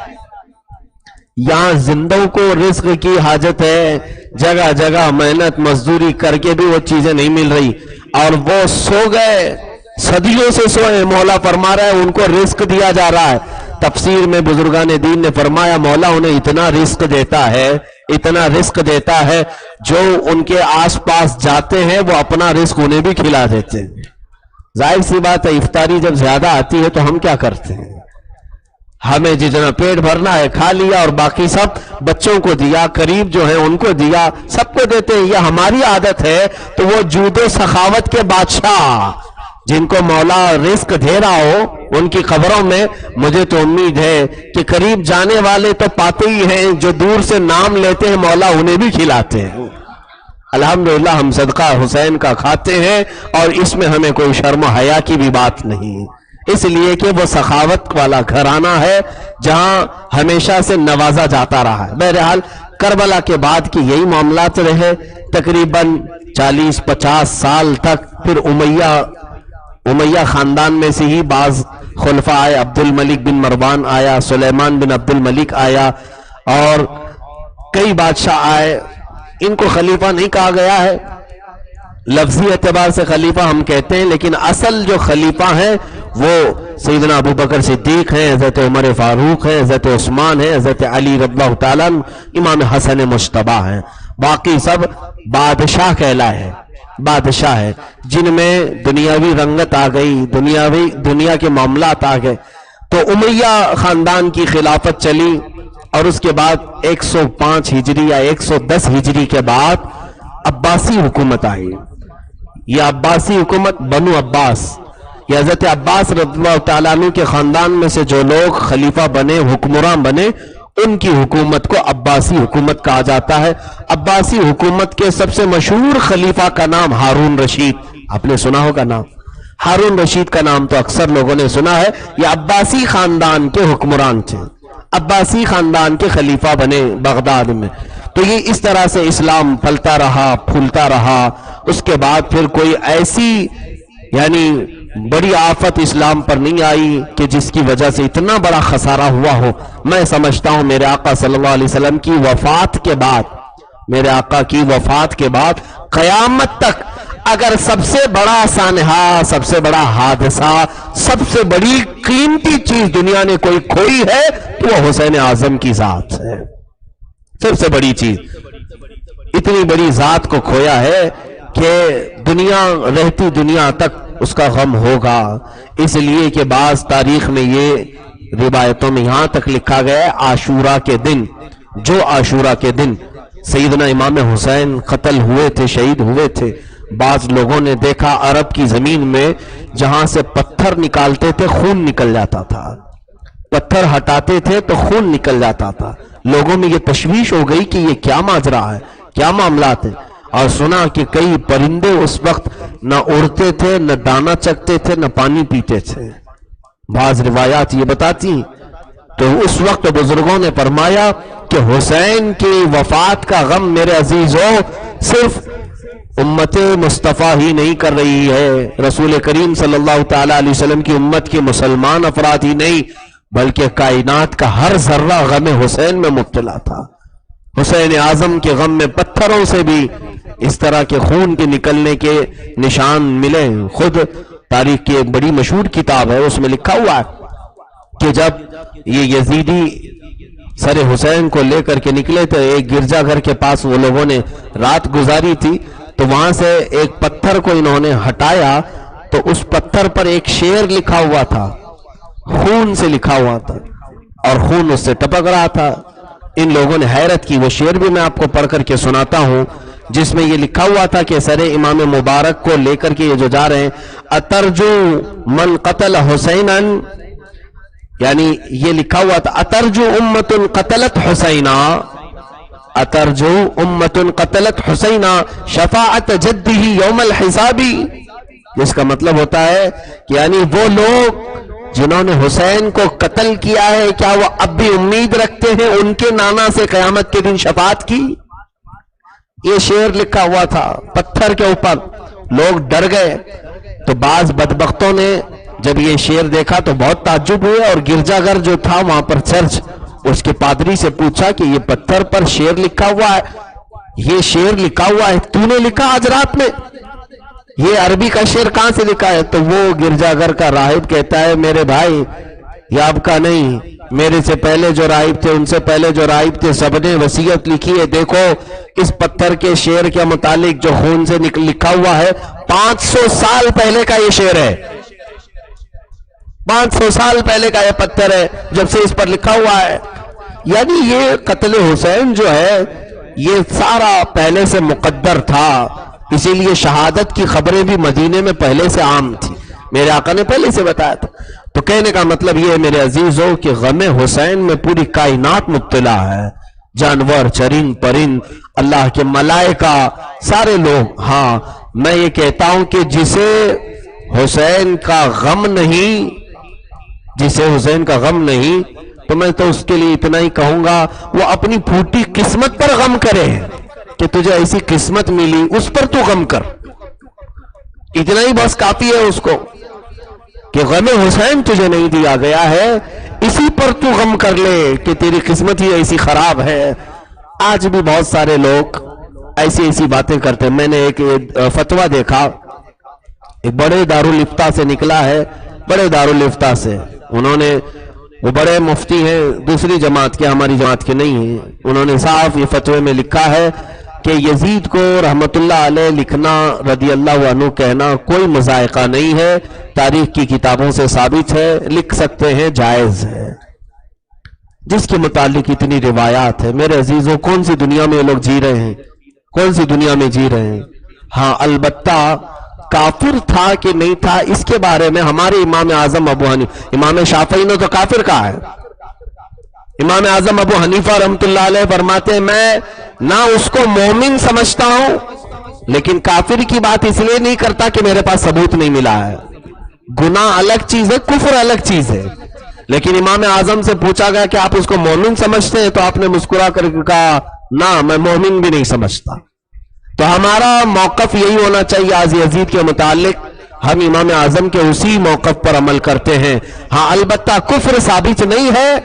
یہاں زندوں کو رزق کی حاجت ہے، جگہ جگہ محنت مزدوری کر کے بھی وہ چیزیں نہیں مل رہی اور وہ سو گئے، صدیوں سے سوئے. مولا فرما رہا ہے ان کو رزق دیا جا رہا ہے. تفسیر میں بزرگان دین نے فرمایا مولا انہیں اتنا رزق دیتا ہے، اتنا رزق دیتا ہے جو ان کے آس پاس جاتے ہیں وہ اپنا رزق انہیں بھی کھلا دیتے ہیں. ظاہر سی بات ہے افطاری جب زیادہ آتی ہے تو ہم کیا کرتے ہیں؟ ہمیں جتنا پیٹ بھرنا ہے کھا لیا اور باقی سب بچوں کو دیا، قریب جو ہیں ان کو دیا، سب کو دیتے ہیں. یہ ہماری عادت ہے. تو وہ جود و سخاوت کے بادشاہ جن کو مولا رزق دے رہا ہو ان کی قبروں میں مجھے تو امید ہے کہ قریب جانے والے تو پاتے ہی ہیں، جو دور سے نام لیتے ہیں مولا انہیں بھی کھلاتے ہیں. الحمدللہ ہم صدقہ حسین کا کھاتے ہیں اور اس میں ہمیں کوئی شرم و حیا کی بھی بات نہیں، اس لیے کہ وہ سخاوت والا گھرانہ ہے جہاں ہمیشہ سے نوازا جاتا رہا ہے. بہرحال کربلا کے بعد کی یہی معاملات رہے تقریباً 40-50 سال تک. پھر امیہ خاندان میں سے ہی بعض خلفاء آئے. عبد الملک بن مروان آیا، سلیمان بن عبد الملک آیا اور کئی بادشاہ آئے. ان کو خلیفہ نہیں کہا گیا ہے، لفظی اعتبار سے خلیفہ ہم کہتے ہیں، لیکن اصل جو خلیفہ ہیں وہ سیدنا ابو بکر صدیق ہیں، حضرت عمر فاروق ہیں، حضرت عثمان ہیں، حضرت علی رضی اللہ تعالیٰ عنہ، امام حسن مجتبی ہیں. باقی سب بادشاہ کہلائے ہیں، بادشاہ ہے جن میں دنیاوی رنگت آ گئی، دنیا کے معاملات آ گئے. تو امیہ خاندان کی خلافت چلی اور اس کے بعد 105 ہجری یا 110 ہجری کے بعد عباسی حکومت آئی. یہ عباسی حکومت بنو عباس، یہ حضرت عباس رضی اللہ تعالیٰ عنہ کے خاندان میں سے جو لوگ خلیفہ بنے، حکمران بنے، ان کی حکومت کو عباسی حکومت کہا جاتا ہے. عباسی حکومت کے سب سے مشہور خلیفہ کا نام ہارون رشید. آپ نے سنا ہوگا نام ہارون رشید کا نام تو اکثر لوگوں نے سنا ہے. یہ عباسی خاندان کے حکمران تھے، عباسی خاندان کے خلیفہ بنے بغداد میں. تو یہ اس طرح سے اسلام پھلتا رہا، پھولتا رہا. اس کے بعد پھر کوئی ایسی یعنی بڑی آفت اسلام پر نہیں آئی کہ جس کی وجہ سے اتنا بڑا خسارہ ہوا ہو. میں سمجھتا ہوں میرے آقا صلی اللہ علیہ وسلم کی وفات کے بعد، میرے آقا کی وفات کے بعد قیامت تک اگر سب سے بڑا سانحہ، سب سے بڑا حادثہ، سب سے بڑی قیمتی چیز دنیا نے کوئی کھوئی ہے تو وہ حسین اعظم کی ذات ہے. سب سے بڑی چیز، اتنی بڑی ذات کو کھویا ہے کہ دنیا رہتی دنیا تک اس کا غم ہوگا. اس لیے کہ بعض تاریخ میں یہ روایتوں میں یہاں تک لکھا گیا ہے عاشورہ کے دن، جو عاشورہ کے دن سیدنا امام حسین قتل ہوئے تھے، شہید ہوئے تھے. بعض لوگوں نے دیکھا عرب کی زمین میں جہاں سے پتھر نکالتے تھے خون نکل جاتا تھا، پتھر ہٹاتے تھے تو خون نکل جاتا تھا. لوگوں میں یہ تشویش ہو گئی کہ یہ کیا ماجرا ہے، کیا معاملات ہیں. اور سنا کہ کئی پرندے اس وقت نہ اڑتے تھے، نہ دانا چکتے تھے، نہ پانی پیتے تھے. بعض روایات یہ بتاتی. تو اس وقت بزرگوں نے فرمایا کہ حسین کی وفات کا غم میرے عزیزوں صرف امت مصطفیٰ ہی نہیں کر رہی ہے، رسول کریم صلی اللہ تعالی علیہ وسلم کی امت کے مسلمان افراد ہی نہیں، بلکہ کائنات کا ہر ذرہ غم حسین میں مبتلا تھا. حسین اعظم کے غم میں پتھروں سے بھی اس طرح کے خون کے نکلنے کے نشان ملے. خود تاریخ کی ایک بڑی مشہور کتاب ہے، اس میں لکھا ہوا ہے کہ جب یہ یزیدی سر حسین کو لے کر کے نکلے تھے، ایک گرجا گھر کے پاس وہ لوگوں نے رات گزاری تھی، تو وہاں سے ایک پتھر کو انہوں نے ہٹایا تو اس پتھر پر ایک شعر لکھا ہوا تھا، خون سے لکھا ہوا تھا اور خون اس سے ٹپک رہا تھا. ان لوگوں نے حیرت کی. وہ شعر بھی میں آپ کو پڑھ کر کے سناتا ہوں جس میں یہ لکھا ہوا تھا کہ سر امام مبارک کو لے کر کے یہ جو جا رہے ہیں، اترجو من قتل حسینا، یعنی یہ لکھا ہوا تھا اترجو امت قتلت حسینا، اترجو امت قتلت حسینا شفاعت جدہ یوم الحسابی. جس کا مطلب ہوتا ہے کہ یعنی وہ لوگ جنہوں نے حسین کو قتل کیا ہے، کیا وہ اب بھی امید رکھتے ہیں ان کے نانا سے قیامت کے دن شفاعت کی؟ یہ شعر لکھا ہوا تھا پتھر کے اوپر. لوگ ڈر گئے. تو بعض بدبختوں نے جب یہ شعر دیکھا تو بہت تعجب ہوئے اور گرجا گھر جو تھا وہاں پر چرچ، اس کے پادری سے پوچھا کہ یہ پتھر پر شعر لکھا ہوا ہے، یہ شعر لکھا ہوا ہے تو نے لکھا آج رات میں؟ یہ عربی کا شعر کہاں سے لکھا ہے؟ تو وہ گرجا گھر کا راہب کہتا ہے میرے بھائی یہ آپ کا نہیں، میرے سے پہلے جو راہب تھے، ان سے پہلے جو راہب تھے، سب نے وصیت لکھی ہے. دیکھو اس پتھر کے شعر کے متعلق جو خون سے لکھا ہوا ہے 500 سال پہلے کا یہ شعر ہے. 500 سال پہلے کا یہ پتھر ہے جب سے اس پر لکھا ہوا ہے. یعنی یہ قتل حسین جو ہے یہ سارا پہلے سے مقدر تھا، اسی لیے شہادت کی خبریں بھی مدینے میں پہلے سے عام تھی، میرے آقا نے پہلے سے بتایا تھا. تو کہنے کا مطلب یہ ہے میرے عزیزوں کہ غم حسین میں پوری کائنات مبتلا ہے، جانور، چرند پرند، اللہ کے ملائکہ، سارے لوگ. ہاں میں یہ کہتا ہوں کہ جسے حسین کا غم نہیں تو میں تو اس کے لیے اتنا ہی کہوں گا وہ اپنی پھوٹی قسمت پر غم کرے کہ تجھے ایسی قسمت ملی، اس پر تو غم کر. اتنا ہی بس کافی ہے اس کو کہ غم حسین تجھے نہیں دیا گیا ہے، اسی پر تو غم کر لے کہ تیری قسمت ہی ایسی خراب ہے. آج بھی بہت سارے لوگ ایسی باتیں کرتے. میں نے ایک فتویٰ دیکھا، ایک بڑے دارالفتہ سے نکلا ہے، بڑے دارالفتہ سے. انہوں نے، وہ بڑے مفتی ہیں، دوسری جماعت کے، ہماری جماعت کے نہیں ہیں. انہوں نے صاف یہ فتوے میں لکھا ہے کہ یزید کو رحمت اللہ علیہ لکھنا، رضی اللہ عنہ کہنا کوئی مذائقہ نہیں ہے، تاریخ کی کتابوں سے ثابت ہے، لکھ سکتے ہیں، جائز ہے. جس کے متعلق اتنی روایات ہے میرے عزیزوں، کون سی دنیا میں یہ لوگ جی رہے ہیں؟ کون سی دنیا میں جی رہے ہیں؟ ہاں البتہ کافر تھا کہ نہیں تھا اس کے بارے میں ہمارے امام اعظم ابو حنیفہ، امام شافعی نے تو کافر کہا ہے. امام اعظم ابو حنیفہ رحمت اللہ علیہ فرماتے ہیں میں نہ اس کو مومن سمجھتا ہوں لیکن کافر کی بات اس لیے نہیں کرتا کہ میرے پاس ثبوت نہیں ملا ہے. گناہ الگ چیز ہے، کفر الگ چیز ہے. لیکن امام اعظم سے پوچھا گیا کہ آپ اس کو مومن سمجھتے ہیں تو آپ نے مسکرا کر کہا نہ، میں مومن بھی نہیں سمجھتا. تو ہمارا موقف یہی ہونا چاہیے آج یزید کے متعلق، ہم امام اعظم کے اسی موقف پر عمل کرتے ہیں. ہاں البتہ کفر ثابت نہیں ہے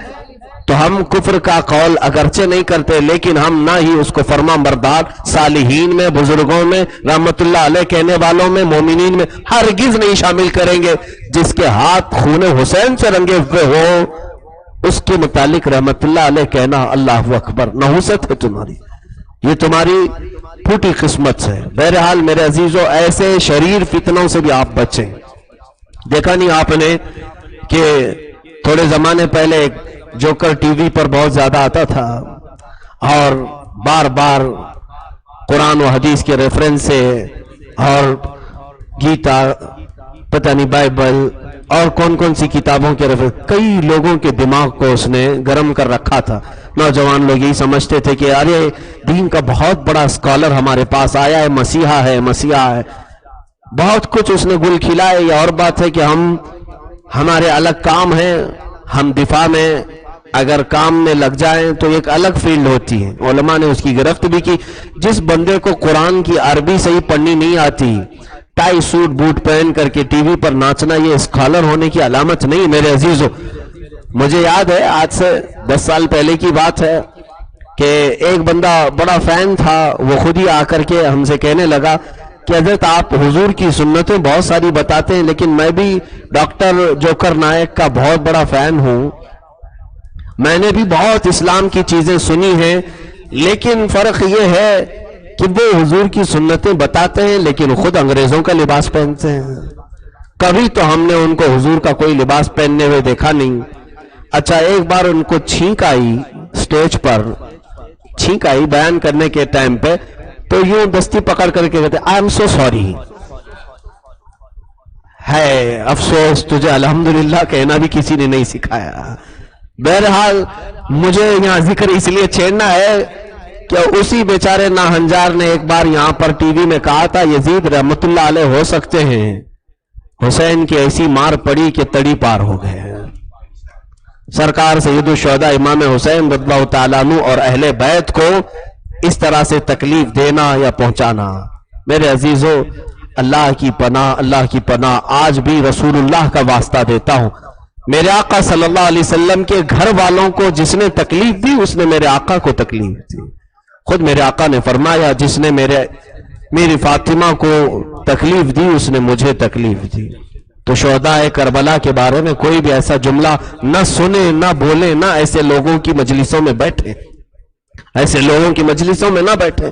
تو ہم کفر کا قول اگرچہ نہیں کرتے لیکن ہم نہ ہی اس کو فرما بردار صالحین میں، بزرگوں میں، رحمت اللہ علیہ کہنے والوں میں، مومنین میں ہرگز نہیں شامل کریں گے. جس کے ہاتھ خون حسین سے رنگے ہوئے ہو اس کے متعلق رحمت اللہ علیہ کہنا اللہ اکبر، نحوست ہے تمہاری، یہ تمہاری پھوٹی قسمت ہے. بہرحال میرے عزیزوں ایسے شریر فتنوں سے بھی آپ بچیں. دیکھا نہیں آپ نے کہ تھوڑے زمانے پہلے ایک جوکر ٹی وی پر بہت زیادہ آتا تھا اور بار بار قرآن و حدیث کے ریفرنس سے اور گیتا، پتہ نہیں بائبل اور کون سی کتابوں کے ریفرنس، کئی لوگوں کے دماغ کو اس نے گرم کر رکھا تھا. نوجوان لوگ یہی سمجھتے تھے کہ ارے دین کا بہت بڑا اسکالر ہمارے پاس آیا ہے، مسیحا ہے، بہت کچھ اس نے گل کھلائے. یہ اور بات ہے کہ ہمارے الگ کام ہیں، ہم دفاع میں اگر کام میں لگ جائیں تو ایک الگ فیلڈ ہوتی ہے. علماء نے اس کی گرفت بھی کی. جس بندے کو قرآن کی عربی صحیح پڑھنی نہیں آتی، ٹائی سوٹ بوٹ پہن کر کے ٹی وی پر ناچنا یہ اسکالر ہونے کی علامت نہیں میرے عزیزوں. مجھے یاد ہے آج سے 10 سال پہلے کی بات ہے کہ ایک بندہ بڑا فین تھا، وہ خود ہی آ کر کے ہم سے کہنے لگا کہ حضرت آپ حضور کی سنتیں بہت ساری بتاتے ہیں لیکن میں بھی ڈاکٹر جوکر نائک کا بہت بڑا فین ہوں، میں نے بھی بہت اسلام کی چیزیں سنی ہیں لیکن فرق یہ ہے کہ وہ حضور کی سنتیں بتاتے ہیں لیکن خود انگریزوں کا لباس پہنتے ہیں. کبھی تو ہم نے ان کو حضور کا کوئی لباس پہننے ہوئے دیکھا نہیں. اچھا ایک بار ان کو چھینک آئی، اسٹیج پر چھینک آئی بیان کرنے کے ٹائم پہ، تو یوں دستی پکڑ کر کے کہتے آئی ایم سو سوری، ہے افسوس تجھے الحمدللہ کہنا بھی کسی نے نہیں سکھایا. بہرحال مجھے یہاں ذکر اس لیے چھیڑنا ہے کہ اسی بیچارے ناہنجار نے ایک بار یہاں پر ٹی وی میں کہا تھا یزید رحمت اللہ علیہ ہو سکتے ہیں، حسین کی ایسی مار پڑی کہ تڑی پار ہو گئے. سرکار سید الشہداء امام حسین رضی اللہ تعالیٰ عنہ اور اہل بیت کو اس طرح سے تکلیف دینا یا پہنچانا، میرے عزیزو اللہ کی پناہ آج بھی رسول اللہ کا واسطہ دیتا ہوں. میرے آقا صلی اللہ علیہ وسلم کے گھر والوں کو جس نے تکلیف دی اس نے میرے آقا کو تکلیف دی. خود میرے آقا نے فرمایا جس نے میری فاطمہ کو تکلیف دی اس نے مجھے تکلیف دی. تو شہداء کربلا کے بارے میں کوئی بھی ایسا جملہ نہ سنے نہ بولے، نہ ایسے لوگوں کی مجلسوں میں بیٹھے، ایسے لوگوں کی مجلسوں میں نہ بیٹھے.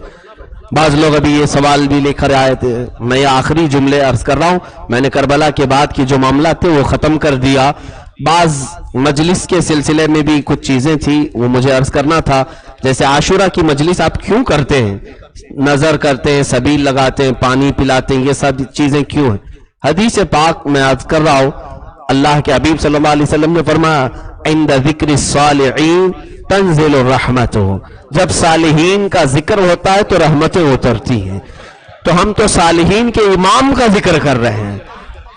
بعض لوگ ابھی یہ سوال بھی لے کر آئے تھے. میں یہ آخری جملے عرض کر رہا ہوں. میں نے کربلا کے بعد کی جو معاملات تھے وہ ختم کر دیا. بعض مجلس کے سلسلے میں بھی کچھ چیزیں تھی وہ مجھے عرض کرنا تھا. جیسے عاشورہ کی مجلس آپ کیوں کرتے ہیں؟ نظر کرتے ہیں، سبیل لگاتے ہیں، پانی پلاتے ہیں، یہ سب چیزیں کیوں ہیں؟ حدیث پاک میں عرض کر رہا ہوں، اللہ کے حبیب صلی اللہ علیہ وسلم نے فرمایا عند ذکر الصالحین تنزل الرحمت. جب صالحین کا ذکر ہوتا ہے تو رحمتیں اترتی ہیں. تو ہم تو صالحین کے امام کا ذکر کر رہے ہیں،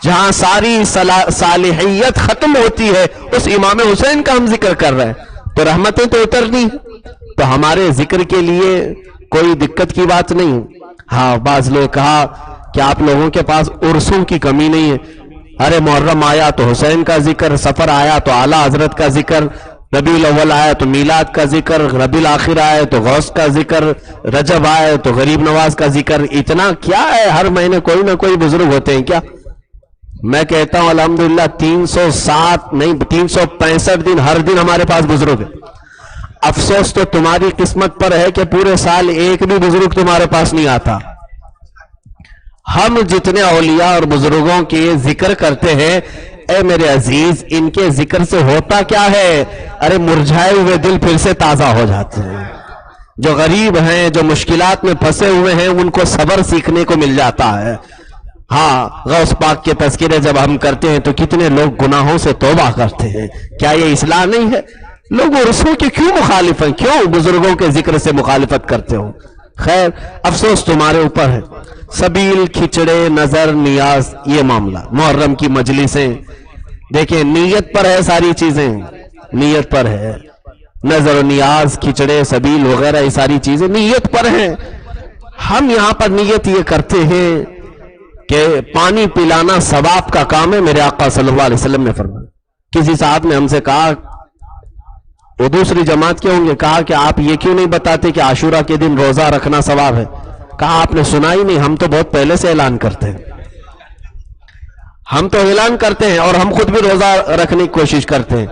جہاں ساری صالحیت ختم ہوتی ہے اس امام حسین کا ہم ذکر کر رہے ہیں، تو رحمتیں تو اترنی. تو ہمارے ذکر کے لیے کوئی دقت کی بات نہیں. ہاں بعض لوگ کہا کہ آپ لوگوں کے پاس عرسوں کی کمی نہیں ہے. ارے محرم آیا تو حسین کا ذکر، سفر آیا تو اعلیٰ حضرت کا ذکر، ربیع الاول آیا تو میلاد کا ذکر، ربیع الاخر آیا تو غوث کا ذکر، رجب آیا تو غریب نواز کا ذکر. اتنا کیا ہے؟ ہر مہینے کوئی نہ کوئی بزرگ ہوتے ہیں کیا؟ میں کہتا ہوں الحمدللہ 307 نہیں 365 دن ہر دن ہمارے پاس بزرگ ہے. افسوس تو تمہاری قسمت پر ہے کہ پورے سال ایک بھی بزرگ تمہارے پاس نہیں آتا. ہم جتنے اولیاء اور بزرگوں کے ذکر کرتے ہیں، اے میرے عزیز، ان کے ذکر سے ہوتا کیا ہے؟ ارے مرجھائے ہوئے دل پھر سے تازہ ہو جاتے ہیں. جو غریب ہیں، جو مشکلات میں پھنسے ہوئے ہیں، ان کو صبر سیکھنے کو مل جاتا ہے. ہاں غوث پاک کے تذکرے جب ہم کرتے ہیں تو کتنے لوگ گناہوں سے توبہ کرتے ہیں. کیا یہ اصلاح نہیں ہے؟ لوگ رسول کے کیوں مخالف ہیں؟ کیوں بزرگوں کے ذکر سے مخالفت کرتے ہو؟ خیر افسوس تمہارے اوپر ہے. سبیل، کھچڑے، نظر، نیاز، یہ معاملہ محرم کی مجلسیں دیکھیں نیت پر ہے. ساری چیزیں نیت پر ہے. نظر و نیاز، کھچڑے، سبیل وغیرہ یہ ساری چیزیں نیت پر ہیں. ہم یہاں پر نیت یہ کرتے ہیں کہ پانی پلانا ثواب کا کام ہے. میرے آقا صلی اللہ علیہ وسلم نے فرمایا. کسی صاحب نے ہم سے کہا، وہ دوسری جماعت کے ہوں گے، کہا کہ آپ یہ کیوں نہیں بتاتے کہ عاشورہ کے دن روزہ رکھنا ثواب ہے؟ کہا آپ نے سنا ہی نہیں، ہم تو بہت پہلے سے اعلان کرتے ہیں. ہم تو اعلان کرتے ہیں اور ہم خود بھی روزہ رکھنے کی کوشش کرتے ہیں.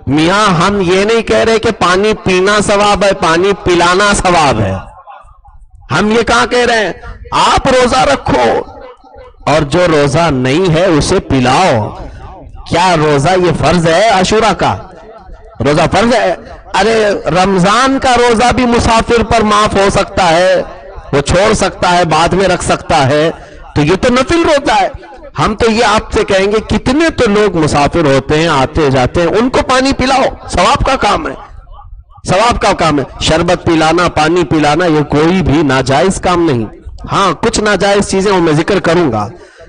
میاں ہم یہ نہیں کہہ رہے کہ پانی پینا ثواب ہے، پانی پلانا ثواب ہے. ہم یہ کہاں کہہ رہے ہیں آپ روزہ رکھو اور جو روزہ نہیں ہے اسے پلاؤ. کیا روزہ یہ فرض ہے عاشورہ کا؟ روزہ فرض ہے. ارے رمضان کا روزہ بھی مسافر پر معاف ہو سکتا ہے، وہ چھوڑ سکتا ہے، بعد میں رکھ سکتا ہے. تو یہ تو نفل روزہ ہے. ہم تو یہ آپ سے کہیں گے کتنے تو لوگ مسافر ہوتے ہیں، آتے جاتے ہیں، ان کو پانی پلاؤ. ثواب کا کام ہے، ثواب کا کام ہے. شربت پلانا، پانی پلانا یہ کوئی بھی ناجائز کام نہیں. ہاں کچھ ناجائز چیزیں وہ میں ذکر کروں گا.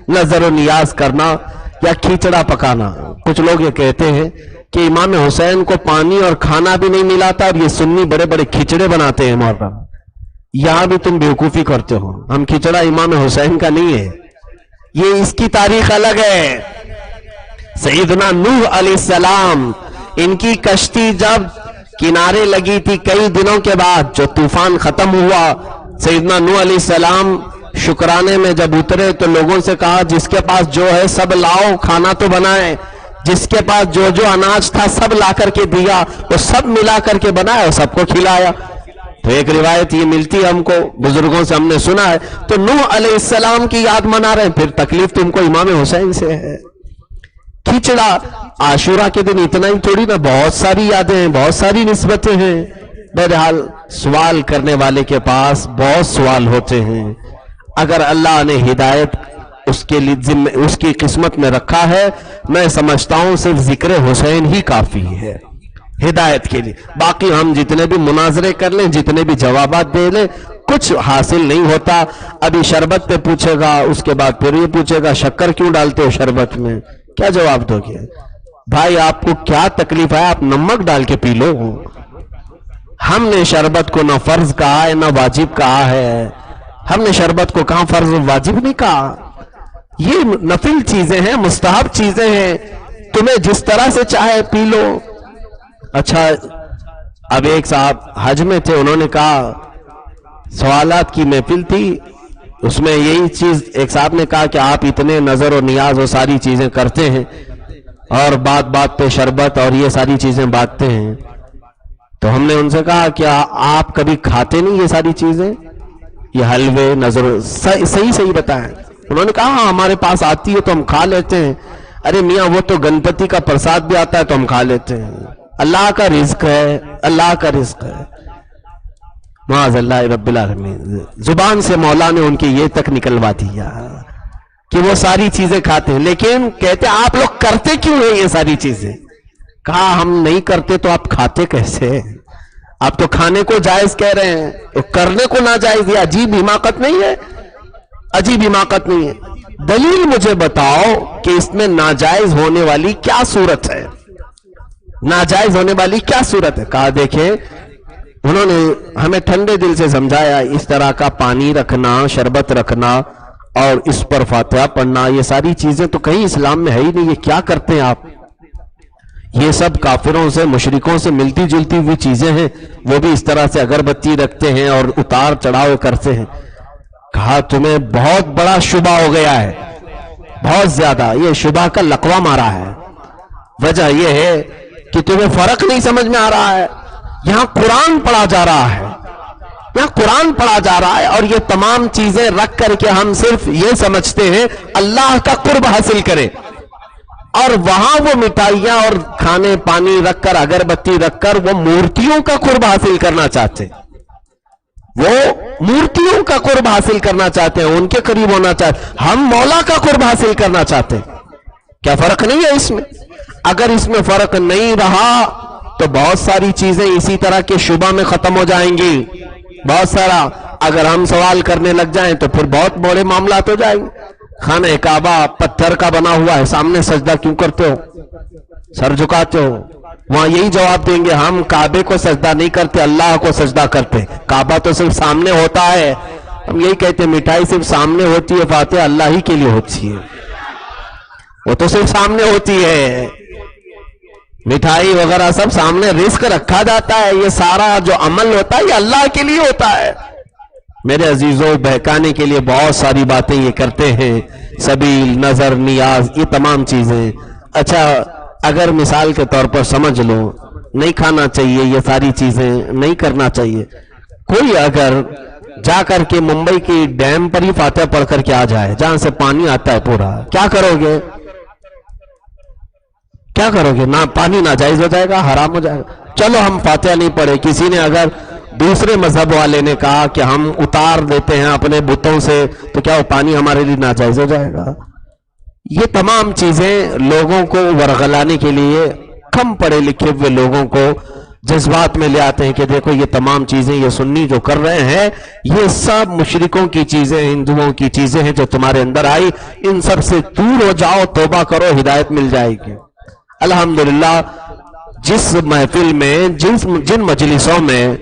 نظر و نیاز کرنا یا کھچڑا پکانا. کچھ لوگ یہ کہتے ہیں کہ امام حسین کو پانی اور کھانا بھی نہیں ملاتا اور یہ سنی بڑے بڑے کھچڑے بناتے ہیں محرم. یہاں بھی تم بیوقوفی کرتے ہو. ہم کھچڑا امام حسین کا نہیں ہے، یہ اس کی تاریخ الگ ہے. سیدنا نوح علیہ السلام، ان کی کشتی جب کنارے لگی تھی کئی دنوں کے بعد، جو طوفان ختم ہوا، سیدنا نوح علیہ السلام شکرانے میں جب اترے تو لوگوں سے کہا جس کے پاس جو ہے سب لاؤ، کھانا تو بنائے. جس کے پاس جو جو اناج تھا سب لا کر کے دیا، وہ سب ملا کر کے بنایا اور سب کو کھلایا. تو ایک روایت یہ ملتی ہے ہم کو، بزرگوں سے ہم نے سنا ہے. تو نوح علیہ السلام کی یاد منا رہے ہیں، پھر تکلیف تم کو امام حسین سے ہے. کھچڑا عاشورہ کے دن اتنا ہی تھوڑی نا، بہت ساری یادیں ہیں، بہت ساری نسبتیں ہیں. بہرحال سوال کرنے والے کے پاس بہت سوال ہوتے ہیں. اگر اللہ نے ہدایت اس کے لیے اس کی قسمت میں رکھا ہے، میں سمجھتا ہوں صرف ذکر حسین ہی کافی ہے ہدایت کے لیے. باقی ہم جتنے بھی مناظرے کر لیں، جتنے بھی جوابات دے لیں، کچھ حاصل نہیں ہوتا. ابھی شربت پہ پوچھے گا، اس کے بعد پھر یہ پوچھے گا شکر کیوں ڈالتے ہو شربت میں؟ کیا جواب دو گے؟ بھائی آپ کو کیا تکلیف ہے؟ آپ نمک ڈال کے پی لو. ہم نے شربت کو نہ فرض کہا ہے نہ واجب کہا ہے. ہم نے شربت کو کہاں فرض و واجب نہیں کہا. یہ نفل چیزیں ہیں، مستحب چیزیں ہیں. تمہیں جس طرح سے چاہے پی لو. اچھا اب ایک صاحب حج میں تھے، انہوں نے کہا سوالات کی محفل تھی، اس میں یہی چیز ایک صاحب نے کہا کہ آپ اتنے نظر و نیاز و ساری چیزیں کرتے ہیں اور بات بات پہ شربت اور یہ ساری چیزیں بانٹتے ہیں. تو ہم نے ان سے کہا کہ آپ کبھی کھاتے نہیں یہ ساری چیزیں؟ یہ حلوے نظر صحیح بتائیں. انہوں نے کہا ہاں ہمارے پاس آتی ہے تو ہم کھا لیتے ہیں. ارے میاں وہ تو گنپتی کا پرساد بھی آتا ہے تو ہم کھا لیتے ہیں. اللہ کا رزق ہے, اللہ کا رزق ہے. معاذ اللہ رب العالمین. زبان سے مولا نے ان کی یہ تک نکلوا دیا کہ وہ ساری چیزیں کھاتے ہیں. لیکن کہتے آپ لوگ کرتے کیوں ہیں یہ ساری چیزیں؟ کہا ہم نہیں کرتے تو آپ کھاتے کیسے؟ آپ تو کھانے کو جائز کہہ رہے ہیں تو کرنے کو ناجائز. یہ عجیب حماقت نہیں ہے؟ عجیب حماقت نہیں ہے؟ دلیل مجھے بتاؤ کہ اس میں ناجائز ہونے والی کیا صورت ہے؟ ناجائز ہونے والی کیا صورت ہے؟ کہا دیکھیں انہوں نے ہمیں ٹھنڈے دل سے سمجھایا اس طرح کا پانی رکھنا, شربت رکھنا اور اس پر فاتحہ پڑھنا, یہ ساری چیزیں تو کہیں اسلام میں ہے ہی نہیں. یہ کیا کرتے ہیں آپ؟ یہ سب کافروں سے مشرکوں سے ملتی جلتی ہوئی چیزیں ہیں. وہ بھی اس طرح سے اگربتی رکھتے ہیں اور اتار چڑھاؤ کرتے ہیں. کہا تمہیں بہت بڑا شبہ ہو گیا ہے, بہت زیادہ. یہ شبہ کا لقوہ مارا ہے. وجہ یہ ہے کہ تمہیں فرق نہیں سمجھ میں آ رہا ہے. یہاں قرآن پڑھا جا رہا ہے, یہاں قرآن پڑھا جا رہا ہے, اور یہ تمام چیزیں رکھ کر کے ہم صرف یہ سمجھتے ہیں اللہ کا قرب حاصل کریں, اور وہاں وہ مٹھائیاں اور کھانے پانی رکھ کر اگربتی رکھ کر وہ مورتیوں کا قرب حاصل کرنا چاہتے ہیں. وہ مورتیوں کا قرب حاصل کرنا چاہتے ہیں, ان کے قریب ہونا چاہتے ہیں. ہم مولا کا قرب حاصل کرنا چاہتے ہیں. کیا فرق نہیں ہے اس میں؟ اگر اس میں فرق نہیں رہا تو بہت ساری چیزیں اسی طرح کے شبہ میں ختم ہو جائیں گی. بہت سارا اگر ہم سوال کرنے لگ جائیں تو پھر بہت بڑے معاملات ہو جائیں گے. خانہ کعبہ پتھر کا بنا ہوا ہے, سامنے سجدہ کیوں کرتے ہو, سر جھکاتے ہو؟ وہاں یہی جواب دیں گے ہم کعبے کو سجدہ نہیں کرتے, اللہ کو سجدہ کرتے. کعبہ تو صرف سامنے ہوتا ہے. ہم یہی کہتے ہیں مٹھائی صرف سامنے ہوتی ہے, فاتحہ اللہ ہی کے لیے ہوتی ہے, وہ تو صرف سامنے ہوتی ہے. مٹھائی وغیرہ سب سامنے, رزق رکھا جاتا ہے. یہ سارا جو عمل ہوتا ہے یہ اللہ کے لیے ہوتا ہے. میرے عزیزوں, بہکانے کے لیے بہت ساری باتیں یہ کرتے ہیں, سبیل, نظر, نیاز, یہ تمام چیزیں. اچھا اگر مثال کے طور پر سمجھ لو نہیں کھانا چاہیے, یہ ساری چیزیں نہیں کرنا چاہیے. کوئی اگر جا کر کے ممبئی کی ڈیم پر ہی فاتحہ پڑھ کر کے آ جائے جہاں سے پانی آتا ہے پورا, کیا کرو گے؟ کیا کرو گے؟ نہ پانی ناجائز ہو جائے گا, حرام ہو جائے گا. چلو ہم فاتحہ نہیں پڑھے, کسی نے اگر دوسرے مذہب والے نے کہا کہ ہم اتار دیتے ہیں اپنے بتوں سے, تو کیا وہ پانی ہمارے لیے ناجائز ہو جائے گا؟ یہ تمام چیزیں لوگوں کو ورغلانے کے لیے, کم پڑھے لکھے ہوئے لوگوں کو جذبات میں لے آتے ہیں کہ دیکھو یہ تمام چیزیں یہ سنی جو کر رہے ہیں یہ سب مشرکوں کی چیزیں, ہندوؤں کی چیزیں ہیں جو تمہارے اندر آئی. ان سب سے دور ہو جاؤ, توبہ کرو, ہدایت مل جائے گی. الحمدللہ جس محفل میں, جن مجلسوں میں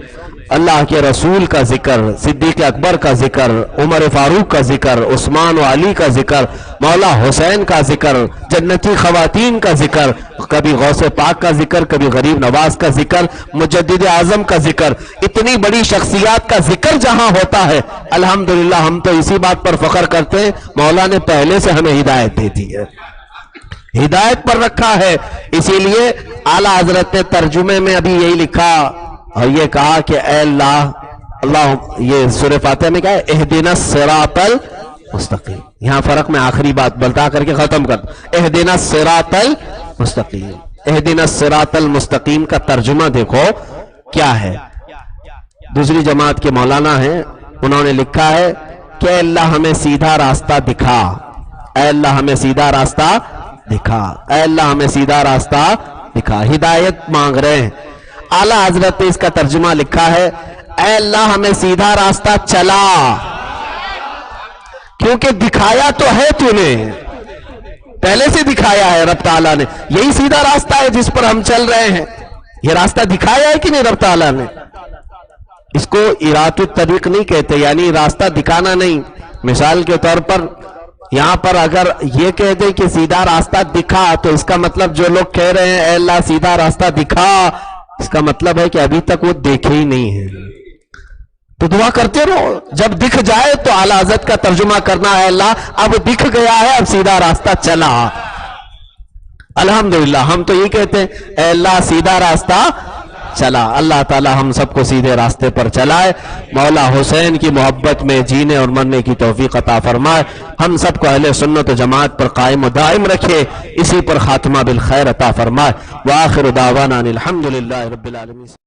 اللہ کے رسول کا ذکر, صدیق اکبر کا ذکر, عمر فاروق کا ذکر, عثمان و علی کا ذکر, مولا حسین کا ذکر, جنتی خواتین کا ذکر, کبھی غوث پاک کا ذکر, کبھی غریب نواز کا ذکر, مجدد اعظم کا ذکر, اتنی بڑی شخصیات کا ذکر جہاں ہوتا ہے, الحمدللہ ہم تو اسی بات پر فخر کرتے ہیں مولا نے پہلے سے ہمیں ہدایت دے دی ہے, ہدایت پر رکھا ہے. اسی لیے اعلیٰ حضرت نے ترجمے میں ابھی یہی لکھا اور یہ کہا کہ اے اللہ, یہ سورہ فاتحہ میں کہا ہے اہدنا الصراط المستقیم. یہاں فرق میں آخری بات بتا کر کے ختم کر, اہدنا الصراط المستقیم. اہدنا الصراط المستقیم کا ترجمہ دیکھو کیا ہے. دوسری جماعت کے مولانا ہیں, انہوں نے لکھا ہے کہ اے اللہ ہمیں سیدھا راستہ دکھا, اے اللہ ہمیں سیدھا راستہ دکھا, اے اللہ ہمیں سیدھا راستہ دکھا. ہدایت مانگ رہے ہیں. اعلیٰ حضرت نے اس کا ترجمہ لکھا ہے اے اللہ ہمیں سیدھا راستہ چلا, کیونکہ دکھایا تو ہے تو نے, پہلے سے دکھایا ہے رب تعالیٰ نے. یہی سیدھا راستہ ہے جس پر ہم چل رہے ہیں. یہ راستہ دکھایا ہے کہ نہیں رب تعالیٰ نے؟ اس کو ارات الطریق نہیں کہتے, یعنی راستہ دکھانا نہیں. مثال کے طور پر یہاں پر اگر یہ کہہ دیں کہ سیدھا راستہ دکھا, تو اس کا مطلب جو لوگ کہہ رہے ہیں اے اللہ سیدھا راستہ دکھا, اس کا مطلب ہے کہ ابھی تک وہ دیکھے ہی نہیں ہے. تو دعا کرتے رہو, جب دکھ جائے تو اعلیٰ حضرت کا ترجمہ کرنا ہے اللہ اب دکھ گیا ہے, اب سیدھا راستہ چلا. الحمدللہ ہم تو یہ کہتے ہیں اے اللہ سیدھا راستہ چلا۔ اللہ تعالی ہم سب کو سیدھے راستے پر چلائے، مولا حسین کی محبت میں جینے اور مرنے کی توفیق عطا فرمائے، ہم سب کو اہل سنت و جماعت پر قائم و دائم رکھے، اسی پر خاتمہ بالخیر عطا فرمائے۔ وآخر دعوانا الحمدللہ رب العالمین۔